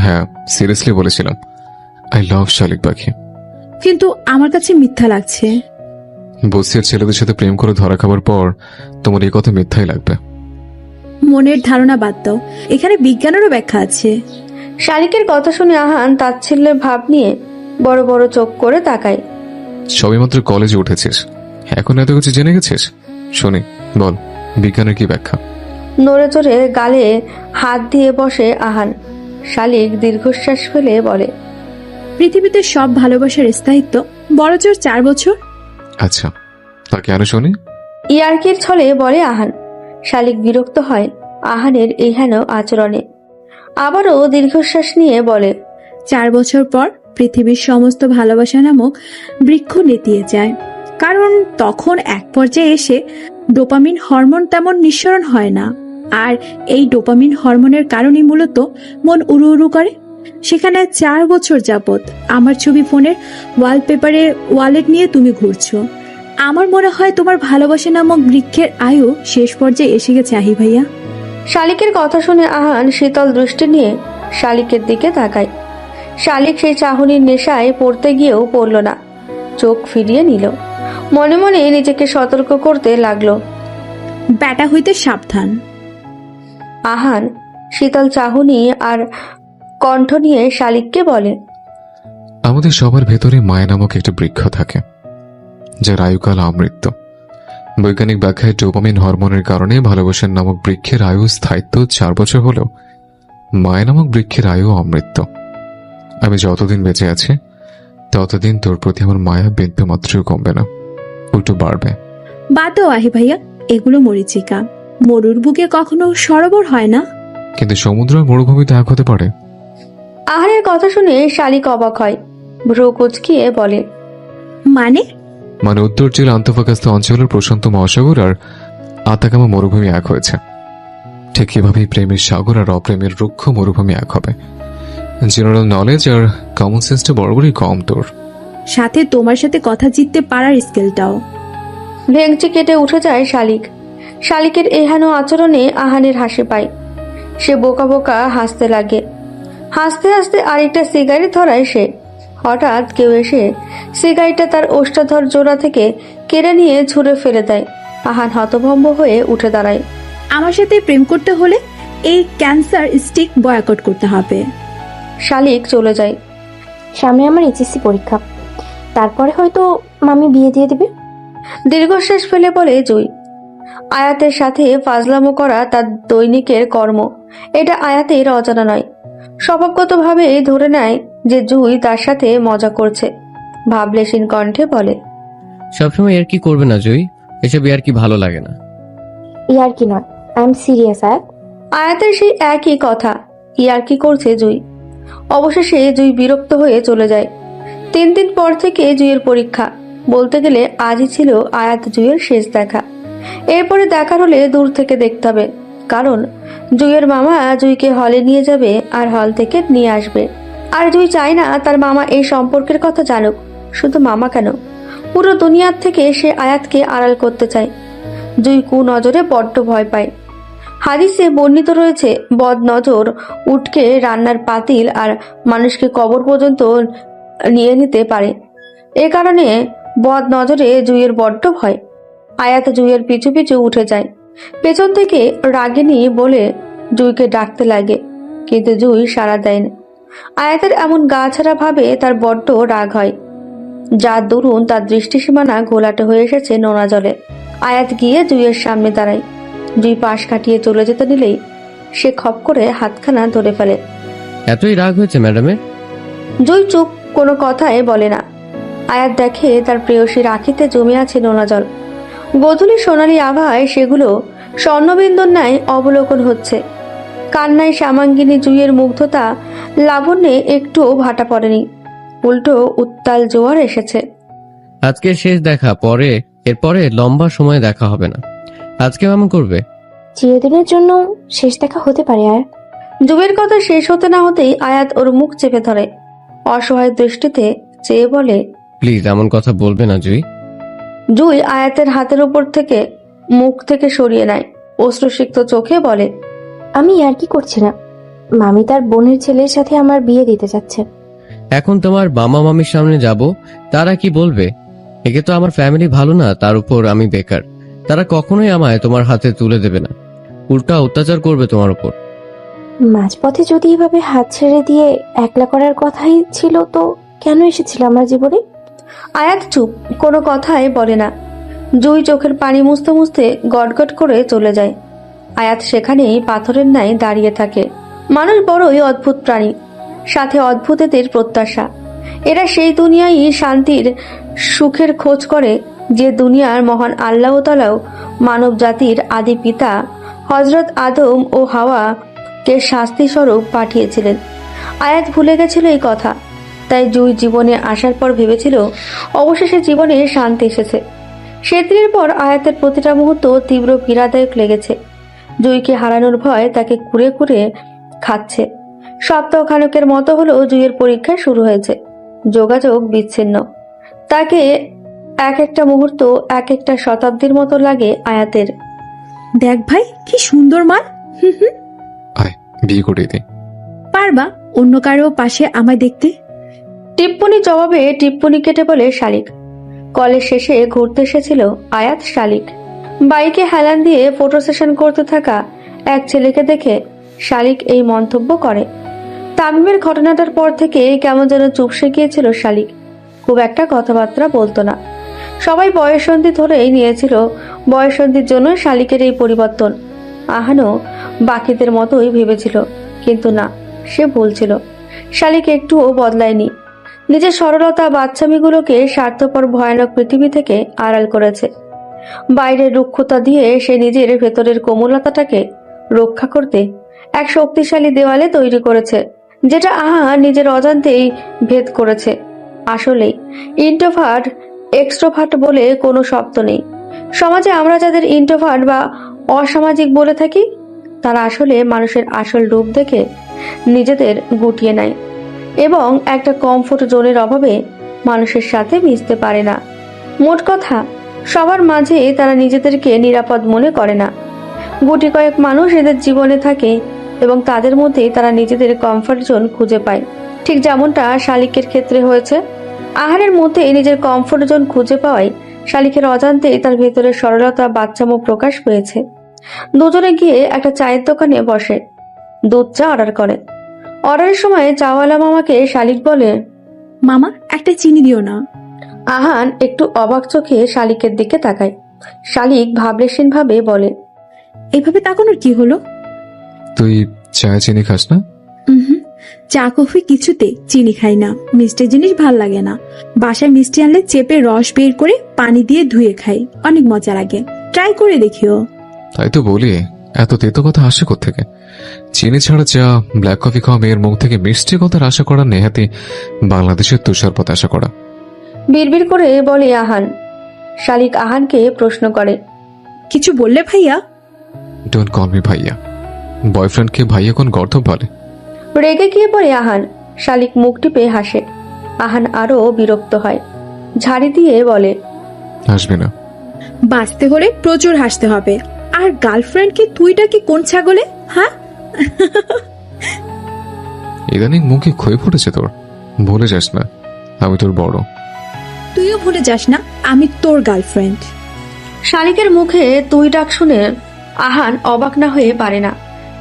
হ্যাঁ, সিরিয়াসলি বলেছিলাম। আই লাভ শালিক পাখি। কিন্তু আমার কাছে মিথ্যা লাগছে। বস্তির ছেলেদের সাথে প্রেম করে ধরা খাবার পর তোমার এই কথা মিথ্যাই লাগবে। মনের ধারণা বাদ দাও, এখানে বিজ্ঞানেরও ব্যাখ্যা আছে। শালিকের কথা শুনে আহান তাচ্ছিল্যের ভাব নিয়ে বড় বড় চোখ করে তাকায়। সবেমাত্র কলেজে উঠেছিস, এখন এত কিছু জেনে গেছিস? শুনি, বল বিজ্ঞানের কি ব্যাখ্যা? নড়ে চড়ে গালে হাত দিয়ে বসে আহান। শালিক দীর্ঘশ্বাস ফেলে বলে, পৃথিবীতে সব ভালোবাসার স্থায়িত্ব বড়জোর 4 বছর। আচ্ছা, তা কেন শুনি? ইয়ার্কির ছলে বলে আহান। শালিক বিরক্ত হয় আহানের এই হেন আচরণে। আবারও দীর্ঘশ্বাস নিয়ে বলে, 4 বছর পর পৃথিবীর সমস্ত ভালোবাসা নামক বৃক্ষ নেতিয়ে যায়, কারণ তখন এক পর্যায়ে এসে ডোপামিন হরমোন তেমন নিঃসরণ হয় না। আর এই ডোপামিন হরমোনের কারণে মূলত মন উড়ু উড়ু করে। সেখানে 4 বছর যাবত আমার ছবি ফোনের ওয়ালপেপারে ওয়ালেট নিয়ে তুমি ঘুরছো। আমার মনে হয় তোমার ভালোবাসা নামক বৃক্ষের আয়ু শেষ পর্যায়ে এসে গেছে আহি ভাইয়া। শালিকের কথা শুনে আহান শীতল দৃষ্টি নিয়ে শালিকের দিকে তাকায়। শালিক সেই চাহনির নেশায় পড়তে গিয়েও পড়ল না, চোখ ফিরিয়ে নিল। মনে মনে নিজেকে সতর্ক করতে লাগলো, ব্যাটা হইতে সাবধান। আহান শীতল চাহনি আর কণ্ঠ নিয়ে শালিককে বলে, আমাদের সবার ভেতরে মায়া নামক একটা বৃক্ষ থাকে, যার আয়ুকাল আমৃত্যু। বৈজ্ঞানিক ব্যাখ্যায় ডোপামিন হরমোনের কারণে ভালোবাসার নামক বৃক্ষের আয়ু স্থায়িত্ব 4 বছর হলেও মায়া নামক বৃক্ষের আয়ু অমৃত্যু। আমি যতদিন বেঁচে আছি ততদিন তোর প্রতি আমার মায়া বিন্দু মাত্রও কমবে না, উল্টো বাড়বে। বাদ দাও আহি ভাইয়া, এগুলো মরিচিকা। মরুর বুকে কখনো সরোবর হয় না। কিন্তু সমুদ্র আর মরুভূমিতে এক হতে পারে। আহারের কথা শুনে শালিক অবাক হয়, ভ্রু কুচকিয়ে বলে, মানে উত্তর চীন আন্তঃফাকাস্ত অঞ্চলের প্রশান্ত মহাসাগর আর আতাকামা মরুভূমি এক হয়েছে। ঠিক এভাবেই প্রেমের সাগর আর অপ্রেমের রুক্ষ মরুভূমি এক হবে। জেনারেল নলেজ আর কমন সেন্সটা বরাবরই কম তোর। সাথে তোমার সাথে কথা জিততে পারার স্কিলটাও। ভেঙচি কেটে উঠে যায় শালিক। শালিকের এহেন আচরণে আহানের হাসি পায়। সে বোকা বোকা হাসতে লাগে। হাসতে হাসতে আরেকটা সিগারেট ধরায় সে। হঠাৎ কেউ এসে সিগারেটটা তার ওষ্ঠাধর জোড়া থেকে কেড়ে নিয়ে ছুঁড়ে ফেলে দেয়। আহান হতভম্ব হয়ে উঠে দাঁড়ায়। আমার সাথে প্রেম করতে হলে এই ক্যান্সার স্টিক বয়কট করতে হবে। শালিক চলে যায়। সামনে আমার এইচএসসি পরীক্ষা, তারপরে হয়তো মামি বিয়ে দিয়ে দিবে। দীর্ঘশ্বাস ফেলে বলে জুই। আয়াতের সাথে ফাজলামো করা তার দৈনিকের কর্ম। এটা আয়াতের অজানা নয়। স্বভাবগতভাবে ধরে নেয় যে জুই তার সাথে মজা করছে। ভাবলেশীন কণ্ঠে বলে, সবসময় আর কি করবে না জুই, এসব আর কি ভালো লাগে না। ইয়ার কি নয়, আই এম সিরিয়াস। আয়াতের সেই একই কথা, ইয়ার কি করছে জুই। অবশেষে জুই বিরক্ত হয়ে চলে যায়। 3 দিন পর থেকে জুইয়ের পরীক্ষা। বলতে গেলে আজই ছিল আয়াত জুইয়ের শেষ দেখা। এরপরে দেখার হলে দূর থেকে দেখতে হবে, কারণ জুইয়ের মামা জুইকে হলে নিয়ে যাবে আর হল থেকে নিয়ে আসবে। আর জুই চায় না তার মামা এই সম্পর্কের কথা জানুক। শুধু মামা কেন, পুরো দুনিয়ার থেকে সে আয়াতকে আড়াল করতে চায়। জুই কুনজরে বড্ড ভয় পায়। হাদিসে বর্ণিত রয়েছে, বদ নজর উটকে রান্নার পাতিল আর মানুষকে কবর পর্যন্ত নিয়ে নিতে পারে। এ কারণে বদ নজরে জুইয়ের বড্ড ভয়। আয়াত জুইয়ের পিছু পিছু উঠে যায়। পেছন থেকে রাগিনী বলে জুইকে ডাকতে লাগে, কিন্তু জুই সাড়া দেয় না। আয়াতের এমন গা ছাড়া ভাবে তার বড্ড রাগ হয়। যার দরুন তার দৃষ্টিসীমানা ঘোলাটে হয়ে এসেছে নোনা জলে। আয়াত গিয়ে জুইয়ের সামনে দাঁড়ায়। জুই পাশ কাটিয়ে চলে যেতে নিলেই সে খপ করে হাতখানা ধরে ফেলে। এতই রাগ হয়েছে ম্যাডামের? জুই চুপ, কোনো কথাই বলে না। আয়াত দেখে তার প্রেয়সীর আঁখিতে জমে আছে নোনা জল। গোধূলি সোনালি আভায় সেগুলো স্বর্ণবিন্দুর ন্যায় অবলোকন হচ্ছে। কান্নায় শ্যামাঙ্গিনী জুইয়ের মুগ্ধতা লাবণ্যে একটুও ভাটা পড়েনি, উল্টো উত্তাল জোয়ার এসেছে। আজকে শেষ দেখা, এরপরে লম্বা সময় দেখা হবে না। আজকে এমন করবে? চিরদিনের জন্য শেষ দেখা হতে পারে। আর জুইয়ের কথা শেষ হতে না হতেই আয়াত ওর মুখ চেপে ধরে, অসহায় দৃষ্টিতে চেয়ে বলে, প্লিজ এমন কথা বলবে না জুই। জুই আয়াতের হাতের উপর থেকে মুখ থেকে সরিয়ে নেয়, অশ্রুসিক্ত চোখে বলে, আমি আর কি করছি না। মামি তার বোনের ছেলের সাথে আমার বিয়ে দিতে যাচ্ছে। এখন তোমার মামা মামির সামনে যাব, তারা কি বলবে? একে তো আমার ফ্যামিলি ভালো না, তার উপর আমি বেকার। তারা কখনোই আমায় তোমার হাতে তুলে দেবে না, উল্টা অত্যাচার করবে তোমার উপর। মাঝপথে যদি এভাবে হাত ছেড়ে দিয়ে একলা করার কথাই ছিল, তো কেন এসেছিল আমার জীবনে? আয়াত চুপ, কোনো কথাই বলে না। জুই চোখের পানি মুছতে মুছতে গটগট করে চলে যায়। আয়াত সেখানেই পাথরের ন্যায় দাঁড়িয়ে থাকে। মানুষ বড়ই অদ্ভুত প্রাণী, সাথে অদ্ভুত এদের প্রত্যাশা। এরা সেই দুনিয়ায় শান্তির সুখের খোঁজ করে যে দুনিয়ার মহান আল্লাহ তাআলাও মানব জাতির আদি পিতা হযরত আদম ও হাওয়াকে শাস্তি স্বরূপ পাঠিয়েছিলেন। আয়াত ভুলে গেছিল এই কথা। তাই জুই জীবনে আসার পর ভেবেছিল অবশেষে জীবনে শান্তি এসেছে। সেদিনের পর আয়াতের প্রতিটা মুহূর্ত তীব্র পীড়াদায়ক লেগেছে। জুইকে হারানোর ভয় তাকে কুরে কুরে খাচ্ছে। সপ্তাহখানেকের মতো হলো জুইয়ের পরীক্ষা শুরু হয়েছে। যোগাযোগ বিচ্ছিন্ন। তাকে এক একটা মুহূর্ত এক একটা শতাব্দীর মতো লাগে আয়াতের। দেখ ভাই, কি সুন্দর মাল। আয় বিয়ে করে দে। পারবা অন্য কারো পাশে আমায় দেখতে? টিপ্পনি জবাবে টিপ্পনি কেটে বলে শালিক। কলেজ শেষে ঘুরতে এসেছিল আয়াত শালিক। বাইকে হেলান দিয়ে ফটো সেশন করতে থাকা এক ছেলেকে দেখে শালিক এই মন্তব্য করে। তামিমের ঘটনাটার পর থেকে কেমন যেন চুপসে গিয়েছিল শালিক। খুব একটা কথাবার্তা বলতো না। সবাই বয়ঃসন্ধি ধরেই নিয়েছিল। বয়ঃসন্ধির জন্য শালিকের এই পরিবর্তন। আহানও বাকিদের মতোই ভেবেছিল, কিন্তু না, সে ভুল ছিল। শালিক একটুও বদলায়নি। নিজের সরলতা বাচ্চামিগুলোকে স্বার্থপর ভয়ানক পৃথিবী থেকে আড়াল করেছে। বাইরের রুক্ষতা দিয়ে সে নিজের ভেতরের কোমলতাটাকে রক্ষা করতে এক শক্তিশালী দেওয়ালে তৈরি করেছে, যেটা নিজের অজান্তেই ভেদ করেছে। আসলেই ইন্ট্রোভার্ট এক্সট্রোভার্ট বলে কোনো শব্দ নেই। সমাজে আমরা যাদের ইন্ট্রোভার্ট বা অসামাজিক বলে থাকি, তারা আসলে মানুষের আসল রূপ দেখে নিজেদের গুটিয়ে নেয় এবং একটা কমফোর্ট জোনের অভাবে মানুষের সাথে মিশতে পারে না। মোট কথা, সবার মাঝে তারা নিজেদেরকে নিরাপদ মনে করে না। গুটি কয়েক মানুষ এদের জীবনে থাকে এবং তাদের মধ্যে তারা নিজেদের কমফোর্ট জোন খুঁজে পায়। ঠিক যেমনটা শালিকের ক্ষেত্রে হয়েছে। আহারের মধ্যে নিজের কমফোর্ট জোন খুঁজে পাওয়ায় শালিকের অজান্তেই তার ভেতরের সরলতা বাচ্চামো প্রকাশ পেয়েছে। দুজনে গিয়ে একটা চায়ের দোকানে বসে, দুধ চা অর্ডার করে। অর্ডারের সময় চাওয়ালা মামাকে শালিক বলে, মামা একটা চিনি দিও না। আহান একটু অবাক চোখে শালিকের দিকে তাকায়। শালিক ভাবলেশীন ভাবে বলে, এভাবে তাকানোর কি হলো? তুই চায়ে চিনি খাস না? চা কফি কিছুতে চিনি খাই না। মিষ্টি জিনিস ভাল লাগে না। বাসায় মিষ্টি আনলে চেপে রস বের করে পানি দিয়ে ধুয়ে খাই, অনেক মজা লাগে। ট্রাই করে দেখিও। তাই তো বলি, এত তেতো কথা আসে কোত্থেকে? চিনি ছাড়া চা, ব্ল্যাক কফি খাওয়া মেয়ের মুখ থেকে মিষ্টি কথার আশা করা নেহাতি বাংলাদেশের তুষারপাত আশা করা। বিড়বিড় করে বলে আহান। শালিক আহানকে প্রশ্ন করে, কিছু বললে ভাইয়া? ডোন্ট কল মি ভাইয়া। বয়ফ্রেন্ডকে ভাইয়া কোন গর্ধব বলে? রেগে গিয়ে পড়ে আহান। শালিক মুখ টিপে হাসে। আহান আরো বিরক্ত হয়, ঝাড়ি দিয়ে বলে, হাসবে না। বাঁচতে হলে প্রচুর হাসতে হবে। আর গার্লফ্রেন্ডকে তুইটা কি কোন ছাগলে? হ্যাঁ, ইদানিং মুখে ক্ষয়ে পড়েছে তোর। ভুলে যাস না, আমি তোর বড়। তুইও ভুলে যাস না আমি তোর গার্লফ্রেন্ড। শালিকের মুখে তুই ডাক শুনে আহান অবাক না হয়ে পারে না।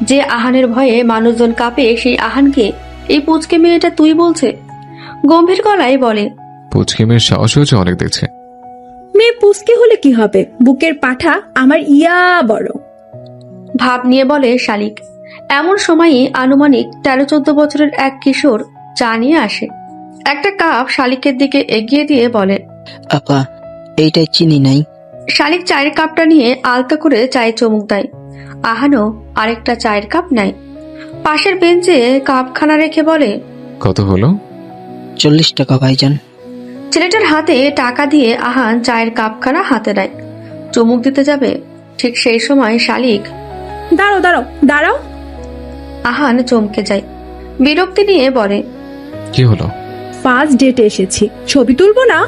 যে আহানের ভয়ে মানুষজন কাঁপে সেই আহানকে এই পুচকে মেয়েটা তুই বলছে। গম্ভীর গলায় বলে, পুচকে মেয়ের সাহস হয়েছে অনেক দেখছে। মেয়ে পুচকে হলে কি হবে, বুকের পাঠা আমার ইয়া বড়। ভাব নিয়ে বলে শালিক। এমন সময়ই আনুমানিক 13-14 বছরের এক কিশোর চা নিয়ে আসে। একটা কাপ শালিকের দিকে এগিয়ে দিয়ে বলে, আপা এইটাই চিনি নাই। শালিক চায়ের কাপটা নিয়ে আলতো করে চায়ে চুমুক দেয়। আহানও আরেকটা চায়ের কাপ নেয়। পাশের বেঞ্চে কাপখানা রেখে বলে, কত হলো? 40 টাকা ভাইজান। ছেলেটার হাতে টাকা দিয়ে আহান চায়ের কাপখানা হাতে নেয়। চুমুক দিতে যাবে, ঠিক সেই সময় শালিক, দাঁড়াও দাঁড়াও দাঁড়াও। আহান চমকে যায়, বিরক্তি নিয়ে বলে, কি হলো? ফার্স্ট ডেটে এসেছি, ছবি তুলবো না?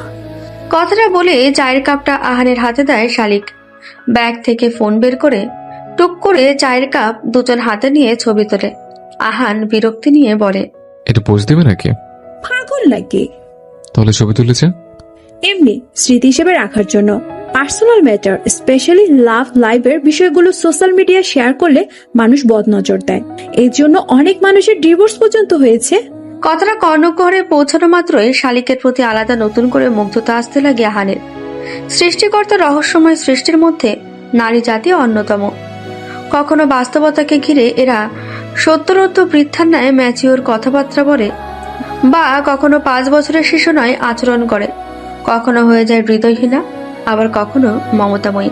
কথাটা বলে চায়ের কাপটা আহানের হাতে দেয় শালিক। ব্যাগ থেকে ফোন বের করে টুক করে চায়ের কাপ দুজন হাতে নিয়ে ছবি তোলে। আহান বিরক্তি নিয়ে বলে, এটা পোজ দেবে নাকি? পাগল লাগে। তাহলে ছবি তুলেছে এমনি স্মৃতি হিসেবে রাখার জন্য। পার্সোনাল ম্যাটার, স্পেশালি লাভ লাইভের বিষয়গুলো সোশ্যাল মিডিয়ায় শেয়ার করলে মানুষ বদনজর দেয়। এই জন্য অনেক মানুষের ডিভোর্স পর্যন্ত হয়েছে। কথাটা কর্ণগহরে পৌঁছানো মাত্রই শালিকের প্রতি আলাদা নতুন করে মুগ্ধতা আসতে লাগে আহানের। সৃষ্টিকর্তার রহস্যময় সৃষ্টির মধ্যে নারী জাতি অন্যতম। কখনো বাস্তবতাকে ঘিরে এরা সত্তরোত্ত বৃদ্ধার ন্যায় ম্যাচিওর কথাবার্তা বলে, বা কখনো 5 বছরের শিশু নয় আচরণ করে, কখনো হয়ে যায় হৃদয়হীনা, আবার কখনো মমতাময়ী।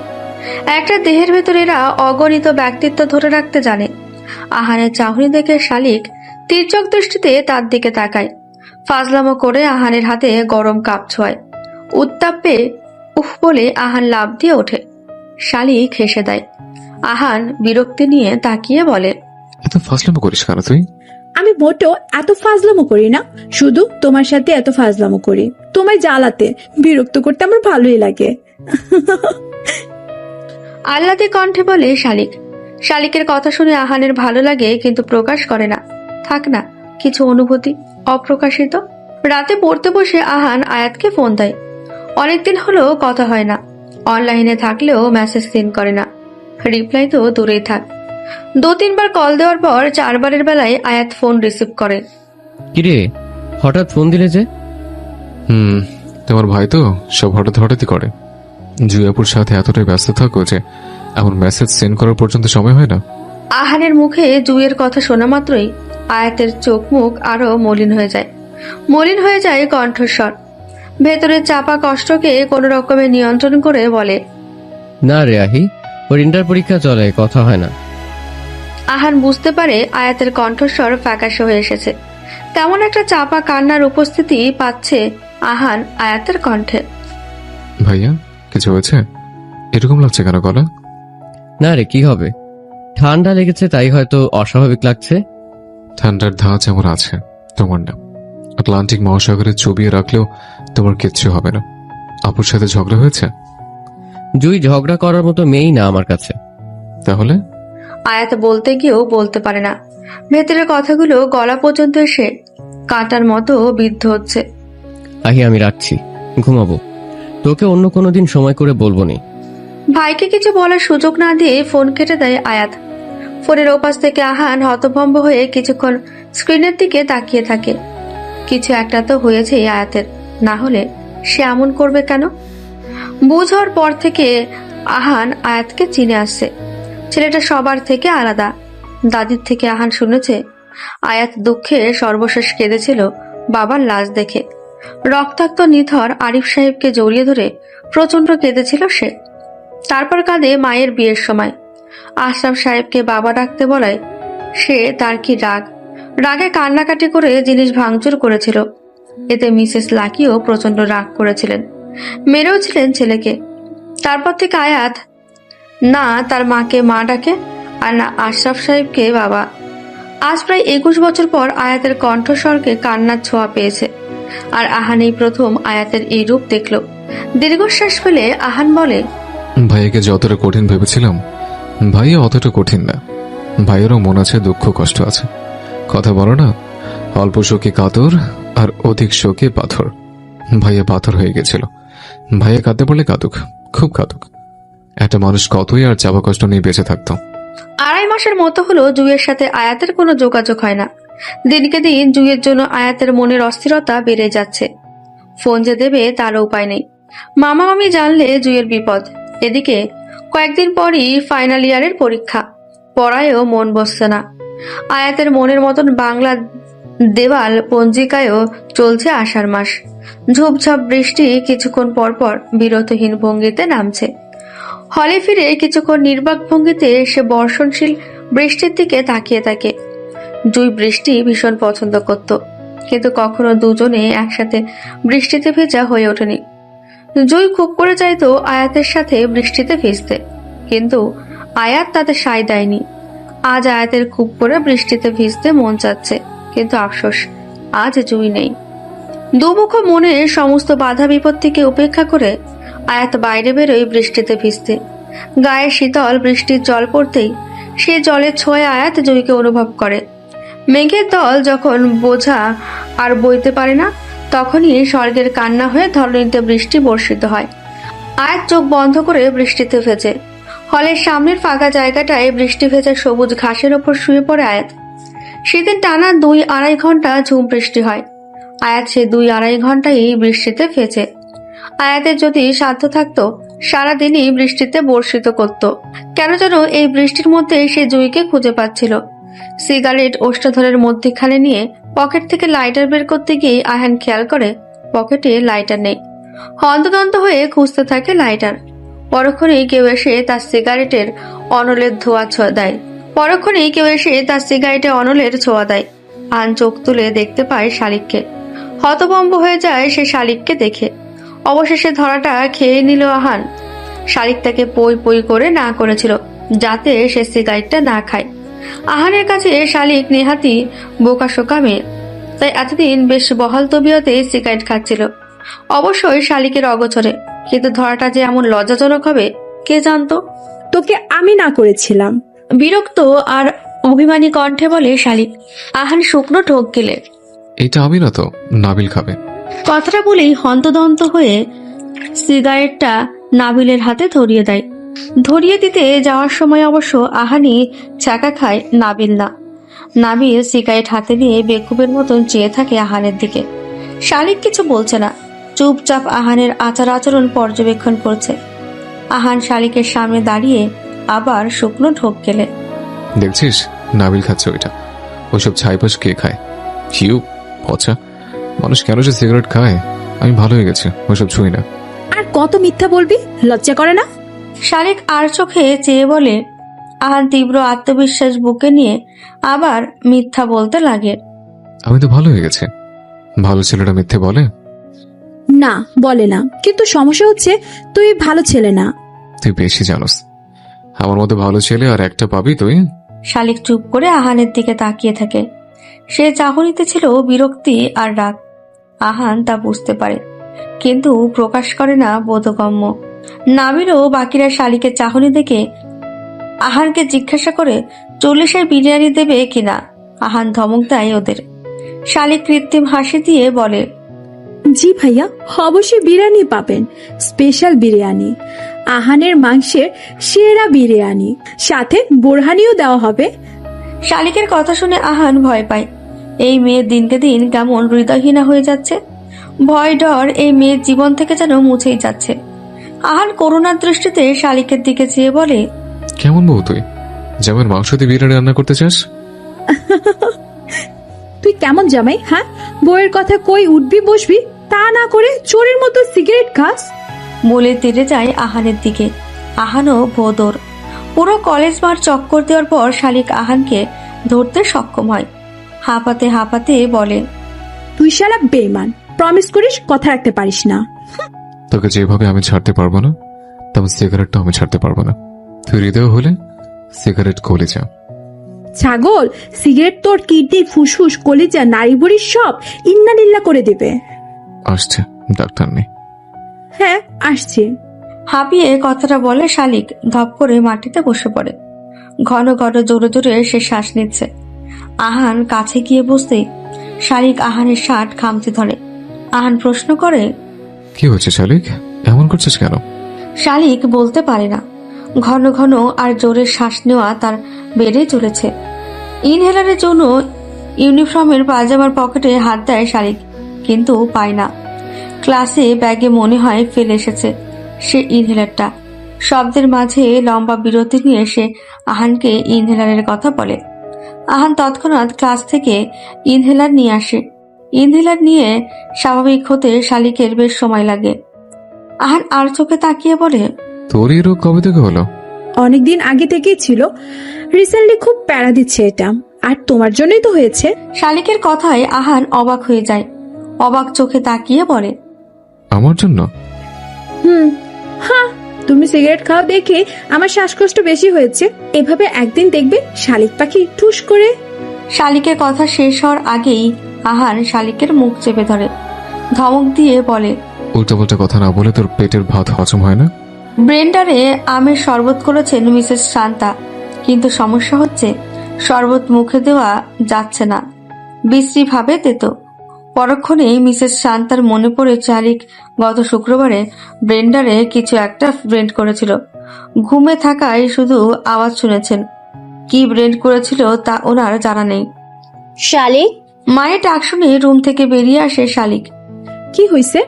একটা দেহের ভেতর এরা অগণিত ব্যক্তিত্ব ধরে রাখতে জানে। আহানের চাহনি দেখে শালিক তীর্যক দৃষ্টিতে তার দিকে তাকায়। ফাজলামো করে আহানের হাতে গরম কাপ ছোঁয়ায়। উত্তাপ পেয়ে উফ বলে আহান লাফ দিয়ে ওঠে। শালিক হেসে দেয়। আহান বিরক্তি নিয়ে তাকিয়ে বলে, এত ফাজলামো করিস কেন তুই? আমি মোটো এত ফাজলামো করি না, শুধু তোমার সাথে এত ফাজলামো করি। তোমায় জ্বালাতে বিরক্ত করতে আমার ভালোই লাগে। আহ্লাদে কণ্ঠে বলে শালিক। শালিকের কথা শুনে আহানের ভালো লাগে, কিন্তু প্রকাশ করে না। থাক না, কিছু অনুভূতি অপ্রকাশিত। রাতে পড়তে বসে আহান আয়াতকে ফোন দেয়। অনেকদিন হলো কথা হয় না। অনলাইনে থাকলেও মেসেজ সিন করে না, রিপ্লাই তো দূরেই থাক। 2-3 বার কল দেওয়ার পর 4 বারের বেলায় আয়াত ফোন রিসিভ করে। কিরে হঠাৎ ফোন দিলে যে? তোমার ভাই তো সব হঠাৎ হঠাৎই করে। জুয়াপুর সাথে এতটাই ব্যস্ত থাকো যে এমন মেসেজ সেন্ড করার পর্যন্ত সময় হয় না। আহানের মুখে জুয়ের কথা শোনা মাত্রই আয়াতের চোখ মুখ আরো মলিন হয়ে যায়। মলিন হয়ে যায় কণ্ঠস্বর। ভেতরে চাপা কষ্টকে কোন রকমে নিয়ন্ত্রণ করে বলে, না রে আহি, ওর ইন্টার পরীক্ষা চলে, কথা হয় না। আহান বুঝতে পারে আয়াতের কণ্ঠস্বর ফ্যাকাশে হয়ে এসেছে। তেমন একটা চাপা কান্নার উপস্থিতি পাচ্ছে আহান আয়াতের কণ্ঠে। ভাইয়া কিছু হয়েছে? এরকম লাগছে কেন গলা? না রে, কি হবে, ঠান্ডা লেগেছে তাই হয়তো অস্বাভাবিক লাগছে। ঠান্ডার ধাঁচ এমন আছে, তোমার না। আটলান্টিক মহাসাগরে চুবিয়ে রাখলেও তোমার কিচ্ছু হবে না। আপুর সাথে ঝগড়া হয়েছে? জুই ঝগড়া করার মতো মেয়েই না আমার কাছে। তাহলে? আয়াত বলতে গিয়েও বলতে পারে না। ভেতরের কথাগুলো গলা পর্যন্ত এসে কাঁটার মতো বিদ্ধ হচ্ছে। আহি আমি রাখছি, ঘুমাবো। তোকে অন্য কোনো দিন সময় করে বলবো নি। ভাইকে কিছু বলার সুযোগ না দিয়ে ফোন কেটে দেয় আয়াত। ফোনের ওপাশ থেকে আহান হতভম্ব হয়ে কিছুক্ষণ স্ক্রিনের দিকে তাকিয়ে থাকে। কিছু একটা তো হয়েছে আয়াতের, না হলে সে এমন করবে কেন? বুঝ হওয়ার পর থেকে আহান আয়াতকে চিনে আসছে। ছেলেটা সবার থেকে আলাদা। দাদির থেকে আহান শুনেছে আয়াত দুঃখে সর্বশেষ কেঁদেছিল বাবার লাশ দেখে। রক্তাক্ত নিথর আরিফ সাহেবকে জড়িয়ে ধরে প্রচন্ড কেঁদেছিল সে। তারপর কাঁদে মায়ের বিয়ের সময়। আশরাফ সাহেবকে বাবা ডাকতে বলায় সে তার কি রাগ, রাগে কান্নাকাটি করে জিনিস ভাঙচুর করেছিল। এতে মিসেস লাকিও প্রচন্ড রাগ করেছিলেন, মেরেও ছিলেন ছেলেকে। তারপর থেকে আয়াত না তার মাকে মা ডাকে, আর না আশরাফ সাহেবকে বাবা। আজ প্রায় 21 বছর পর আয়াতের কণ্ঠস্বরকে কান্নার ছোঁয়া পেয়েছে। আর আহান এই প্রথম আয়াতের এই রূপ দেখল। দীর্ঘশ্বাস ফেলে আহান বলে, ভাইয়াকে যতটা কঠিন ভেবেছিলাম, ভাইয়া অতটা কঠিন না। ভাইয়েরও মন আছে, দুঃখ কষ্ট আছে। কথা বলো না, অল্প শোকে কাতর আর অধিক শোকে পাথর। ভাইয়া পাথর হয়ে গেছিল। ভাইয়া কাঁদতে পড়লে কাঁদুক, খুব কাঁদুক। একটা মানুষ কতই আর চাপা কষ্ট নিয়ে বেঁচে থাকতো। 2.5 মাসের মতো হলো জুইয়ের সাথে আয়াতের কোনো যোগাযোগ হয় না। দিনকে দিন জুইয়ের জন্য আয়াতের মনের অস্থিরতা বেড়ে যাচ্ছে। ফোন যে দেবে তারও উপায় নেই। মামা মামি জানলে জুইয়ের বিপদ। এদিকে কয়েকদিন পরই ফাইনাল ইয়ারের পরীক্ষা, পড়ায়ও মন বসছে না। আয়াতের মনের মতন বাংলা দেওয়াল পঞ্জিকায়ও চলছে আষাঢ় মাস। ঝোপঝাপ বৃষ্টি কিছুক্ষণ পরপর বিরতহীন ভঙ্গিতে নামছে। হলে ফিরে কিছুক্ষণ নির্বাক ভঙ্গিতে সে বর্ষণশীল বৃষ্টির দিকে তাকিয়ে থাকে। জুই বৃষ্টি ভীষণ পছন্দ করত, কিন্তু কখনো দুজনে একসাথে বৃষ্টিতে ভেজা হয়ে ওঠেনি। জুই খুব করে চাইতো আয়াতের সাথে বৃষ্টিতে ভিজতে, কিন্তু আয়াত তাতে সায় দেয়নি। আজ আয়াতের খুব করে বৃষ্টিতে ভিজতে মন চাচ্ছে, কিন্তু আফসোস আজ জুই নেই। দুমুখ মনে সমস্ত বাধা বিপত্তিকে উপেক্ষা করে আয়াত বাইরে বেরোয় বৃষ্টিতে ভিজতে। গায়ে শীতল বৃষ্টির জল পড়তেই সে জলের ছোঁয়া আয়াত জুইকে অনুভব করে। মেঘের দল যখন বোঝা আর বইতে পারে না, তখনই স্বর্গের কান্না হয়ে ধরণীতে বৃষ্টি বর্ষিত হয়। আয়াত চোখ বন্ধ করে বৃষ্টিতে ভেজে। হলের সামনের ফাঁকা জায়গাটায় বৃষ্টি ভেজা সবুজ ঘাসের ওপর শুয়ে পড়ে আয়াত। সেদিন টানা 2-2.5 ঘন্টা ঝুম বৃষ্টি হয়। আয়াত সে 2-2.5 ঘন্টাই বৃষ্টিতে ভেজে। আয়াতের যদি সাধ্য থাকতো সারাদিনই বৃষ্টিতে বর্ষিত করত। কেন যেন এই বৃষ্টির মধ্যে সে জুইকে খুঁজে পাচ্ছিল। সিগারেট ওষ্ঠাধরের মধ্যেখানে নিয়ে পকেট থেকে লাইটার বের করতে গিয়ে আহান খেয়াল করে পকেটে লাইটার নেই। হন্তদন্ত হয়ে খুঁজতে থাকে লাইটার। পরক্ষণেই কেউ এসে তার সিগারেটের অনলের ছোঁয়া দেয়। আহান চোখ তুলে দেখতে পায় শালিককে। হতভম্ব হয়ে যায় সে শালিককে দেখে। অবশেষে ধরাটা খেয়ে নিল আহান। শালিক তাকে পই পই করে না করেছিল যাতে সে সিগারেটটা না খায়। আহানের কাছে শালিক নেহাতি বোকাশোকা মেয়ে, তাই এতদিন বেশ বহাল তবিয়তে সিগারেট খাচ্ছিল। অবশ্যই শালিকের অগোচরে, কিন্তু ধরাটা যে এমন লজ্জাজনক হবে কে জানতো। তোকে আমি না করেছিলাম। বিরক্ত আর অভিমানী কণ্ঠে বলে শালিক। আহান শুকনো ঢোক গেলে, এটা আমি না তো, নাবিল খাবে। কথাটা বলেই হন্তদন্ত হয়ে সিগারেটটা নাবিলের হাতে ধরিয়ে দেয়। ধরিয়ে দিতে যাওয়ার সময় অবশ্য আহানি চাকা খায়, নাবিল না। নাবিল সিগারেট হাতে নিয়ে বেকুবের মতন চেয়ে থাকে আহানের দিকে। শালিক কিছু বলছে না, চুপচাপ আহানের আচার আচরণ পর্যবেক্ষণ করছে। আহান শালিকের সামনে দাঁড়িয়ে আবার শুকনো ঢোক গেলে, দেখছিস নাবিল খাচ্ছে ওইটা। ওইসব ছাইপাশ কে খায়? হিউ পচা মানুষ কেন যে সিগারেট খায়? আমি ভালো হয়ে গেছে, ওইসব ছুঁই না। আর কত মিথ্যা বলবি, লজ্জা করে না? শালিক আর চোখে চেয়ে বলে। আহান তীব্র আত্মবিশ্বাস বুকে নিয়ে আবার মিথ্যা বলতে লাগে। আমি তো ভালো হয়ে গেছে। ভালো ছেলেটা মিথ্যে বলে না, বলে না, কিন্তু সমস্যা হচ্ছে তুই ভালো ছেলে না। তুই বেশি জানোস। আমার মতো ভালো ছেলে আর একটা পাবি তুই। শালিক চুপ করে আহানের দিকে তাকিয়ে থাকে। সে চাহনিতে ছিল বিরক্তি আর রাগ। আহান তা বুঝতে পারে, কিন্তু প্রকাশ করে না বোধগম্য। নাবিলও বাকিরা শালিকের চাহনি দেখে আহানকে জিজ্ঞাসা করে 40-এর বিরিয়ানি দেবে কিনা। আহান ধমক দেয় ওদের। শালিক কৃত্রিম হাসি দিয়ে বলে, জি ভাইয়া, অবশ্যই বিরিয়ানি পাবেন, স্পেশাল বিরিয়ানি, আহানের মাংসের সেরা বিরিয়ানি, সাথে বোরহানিও দেওয়া হবে। শালিকের কথা শুনে আহান ভয় পায়। এই মেয়ের দিনকে দিন কেমন হৃদয়হীনা হয়ে যাচ্ছে। ভয় ডর এই মেয়ের জীবন থেকে যেন মুছেই যাচ্ছে। আহান করুণার দৃষ্টিতে শালিকের দিকে চেয়ে বলে, কেমন বউ তুই, যেমন মাংস দিয়ে বিরিয়ানি রান্না করতে চাস? তুই কেমন জামাই? হ্যাঁ, বউয়ের কথা কই উঠবি বসবি, তা না করে চোরের মতো সিগারেট খাস। বলে তেড়ে যায় আহানের দিকে। আহানও ভোদর। পুরো কলেজ মাঠ চক্কর দেওয়ার পর শালিক আহানকে ধরতে সক্ষম হয়। হাঁপাতে হাঁপাতে বলে, তুই শালা বেঈমান, প্রমিস করিস কথা রাখতে পারিস না। তোকে যেভাবে আমি ছাড়তে পারবো না, তেমন সিগারেটটা আমি ছাড়তে পারবো না। তুই হৃদয় হলে সিগারেট কলিজা। ছাগল, সিগারেট তোর কিডনি, ফুসফুস, কলিজা, নাড়ি ভুঁড়ি সব ইন্নালিল্লা করে দেবে। আসছে, ডাক্তার নেই। হ্যাঁ আসছে। হাঁপিয়ে কথাটা বলে শালিক ধপ করে মাটিতে বসে পড়ে। ঘন ঘন জোরে জোরে সে শ্বাস নিচ্ছে। আহান কাছে গিয়ে বসতেই শালিক আহানের শার্ট খামচে ধরে। আহান প্রশ্ন করে। কি হয়েছে শালিক, এমন করছিস কেন? শালিক বলতে পারে না। ঘন ঘন আর জোরে শ্বাস নেওয়া তার বেড়ে চলেছে। ইনহেলারের জন্য ইউনিফর্মের পাজামার পকেটে হাত দেয় শালিক, কিন্তু পায় না। ক্লাসে ব্যাগে মনে হয় ফেলে এসেছে সে ইনহেলারটা। শব্দের মাঝে লম্বা বিরতি নিয়ে সে আহানকে ইনহেলারের কথা বলে। আহান তৎক্ষণাৎ ক্লাস থেকে ইনহেলার নিয়ে আসে। ইনহেলার নিয়ে স্বাভাবিক হতে শালিকের বেশ সময় লাগে। আহান আর চোখে তাকিয়ে বলে, তোর এই রোগ কবে থেকে হলো? অনেকদিন আগে থেকেই ছিল, রিসেন্টলি খুব প্যারা দিচ্ছে এটা, আর তোমার জন্যই তো হয়েছে। শালিকের কথায় আহান অবাক হয়ে যায়। অবাক চোখে তাকিয়ে বলে, আমার জন্য? হ্যাঁ, তুমি সিগারেট খাওয়া দেখে আমার শ্বাসকষ্ট বেশি হয়েছে। এভাবে একদিন দেখবে শালিক পাখি ঠুস করে। শালিকের কথা শেষ হওয়ার আগেই আহান শালিকের মুখ চেপে ধরে, ধমক দিয়ে বলে, উল্টাপাল্টা কথা না বলে তোর পেটের ভাত হজম হয় না? ব্রেন্ডারে আমের শরবত করেছেন মিসেস শান্তা, কিন্তু সমস্যা হচ্ছে শরবত মুখে দেওয়া যাচ্ছে না, বিশ্রী ভাবে তেতো। পরক্ষণেই মিসেস শান্তার মনে পড়ে শালিক গত শুক্রবারে ব্রেন্ডারে কিছু একটা ব্রেন্ড করেছিল। ঘুমে থাকায় শুধু আওয়াজ শুনেছেন, কি ব্রেন্ড করেছিল তা ওনার জানা নেই। শালিক, মায়ের ডাক শুনে রুম থেকে বেরিয়ে আসে শালিক। কি হয়েছে?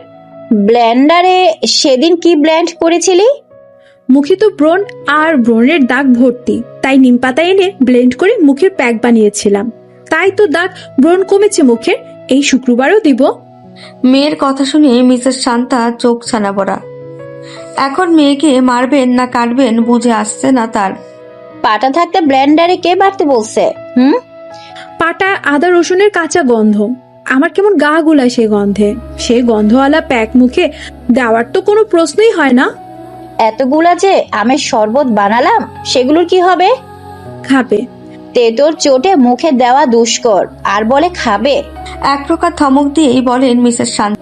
ব্লেন্ডারে সেদিন কি ব্লেন্ড করেছিলি? মুখে তো ব্রণ আর ব্রণের দাগ ভর্তি, তাই নিম পাতা এনে ব্লেন্ড করে মুখের প্যাক বানিয়েছিলাম, তাই তো দাগ ব্রণ কমেছে মুখের। এই শুক্রবারও দিব। মেয়ের কথা শুনে মিসেস শান্তা চোখ ছানা পড়া। এখন মেয়েকে মারবেন না কাটবেন বুঝে আসছে না তার। পাটা থাকতে ব্লেন্ডারে কে বাড়তে বলছে? পাটা আদা রসুনের কাঁচা গন্ধ, আমার কেমন গা গুলায় সেই গন্ধে। সে গন্ধওয়ালা প্যাক মুখে দেওয়ার তো কোনো প্রশ্নই হয় না। এতগুলা যে আমের শরবত বানালাম, সেগুলোর কি হবে? খাবে। তেতোর চোটে মুখে দেওয়া দুষ্কর, আর বলে খাবে। এক প্রকার ধমক দিয়েই বলেন মিসেস শান্তা।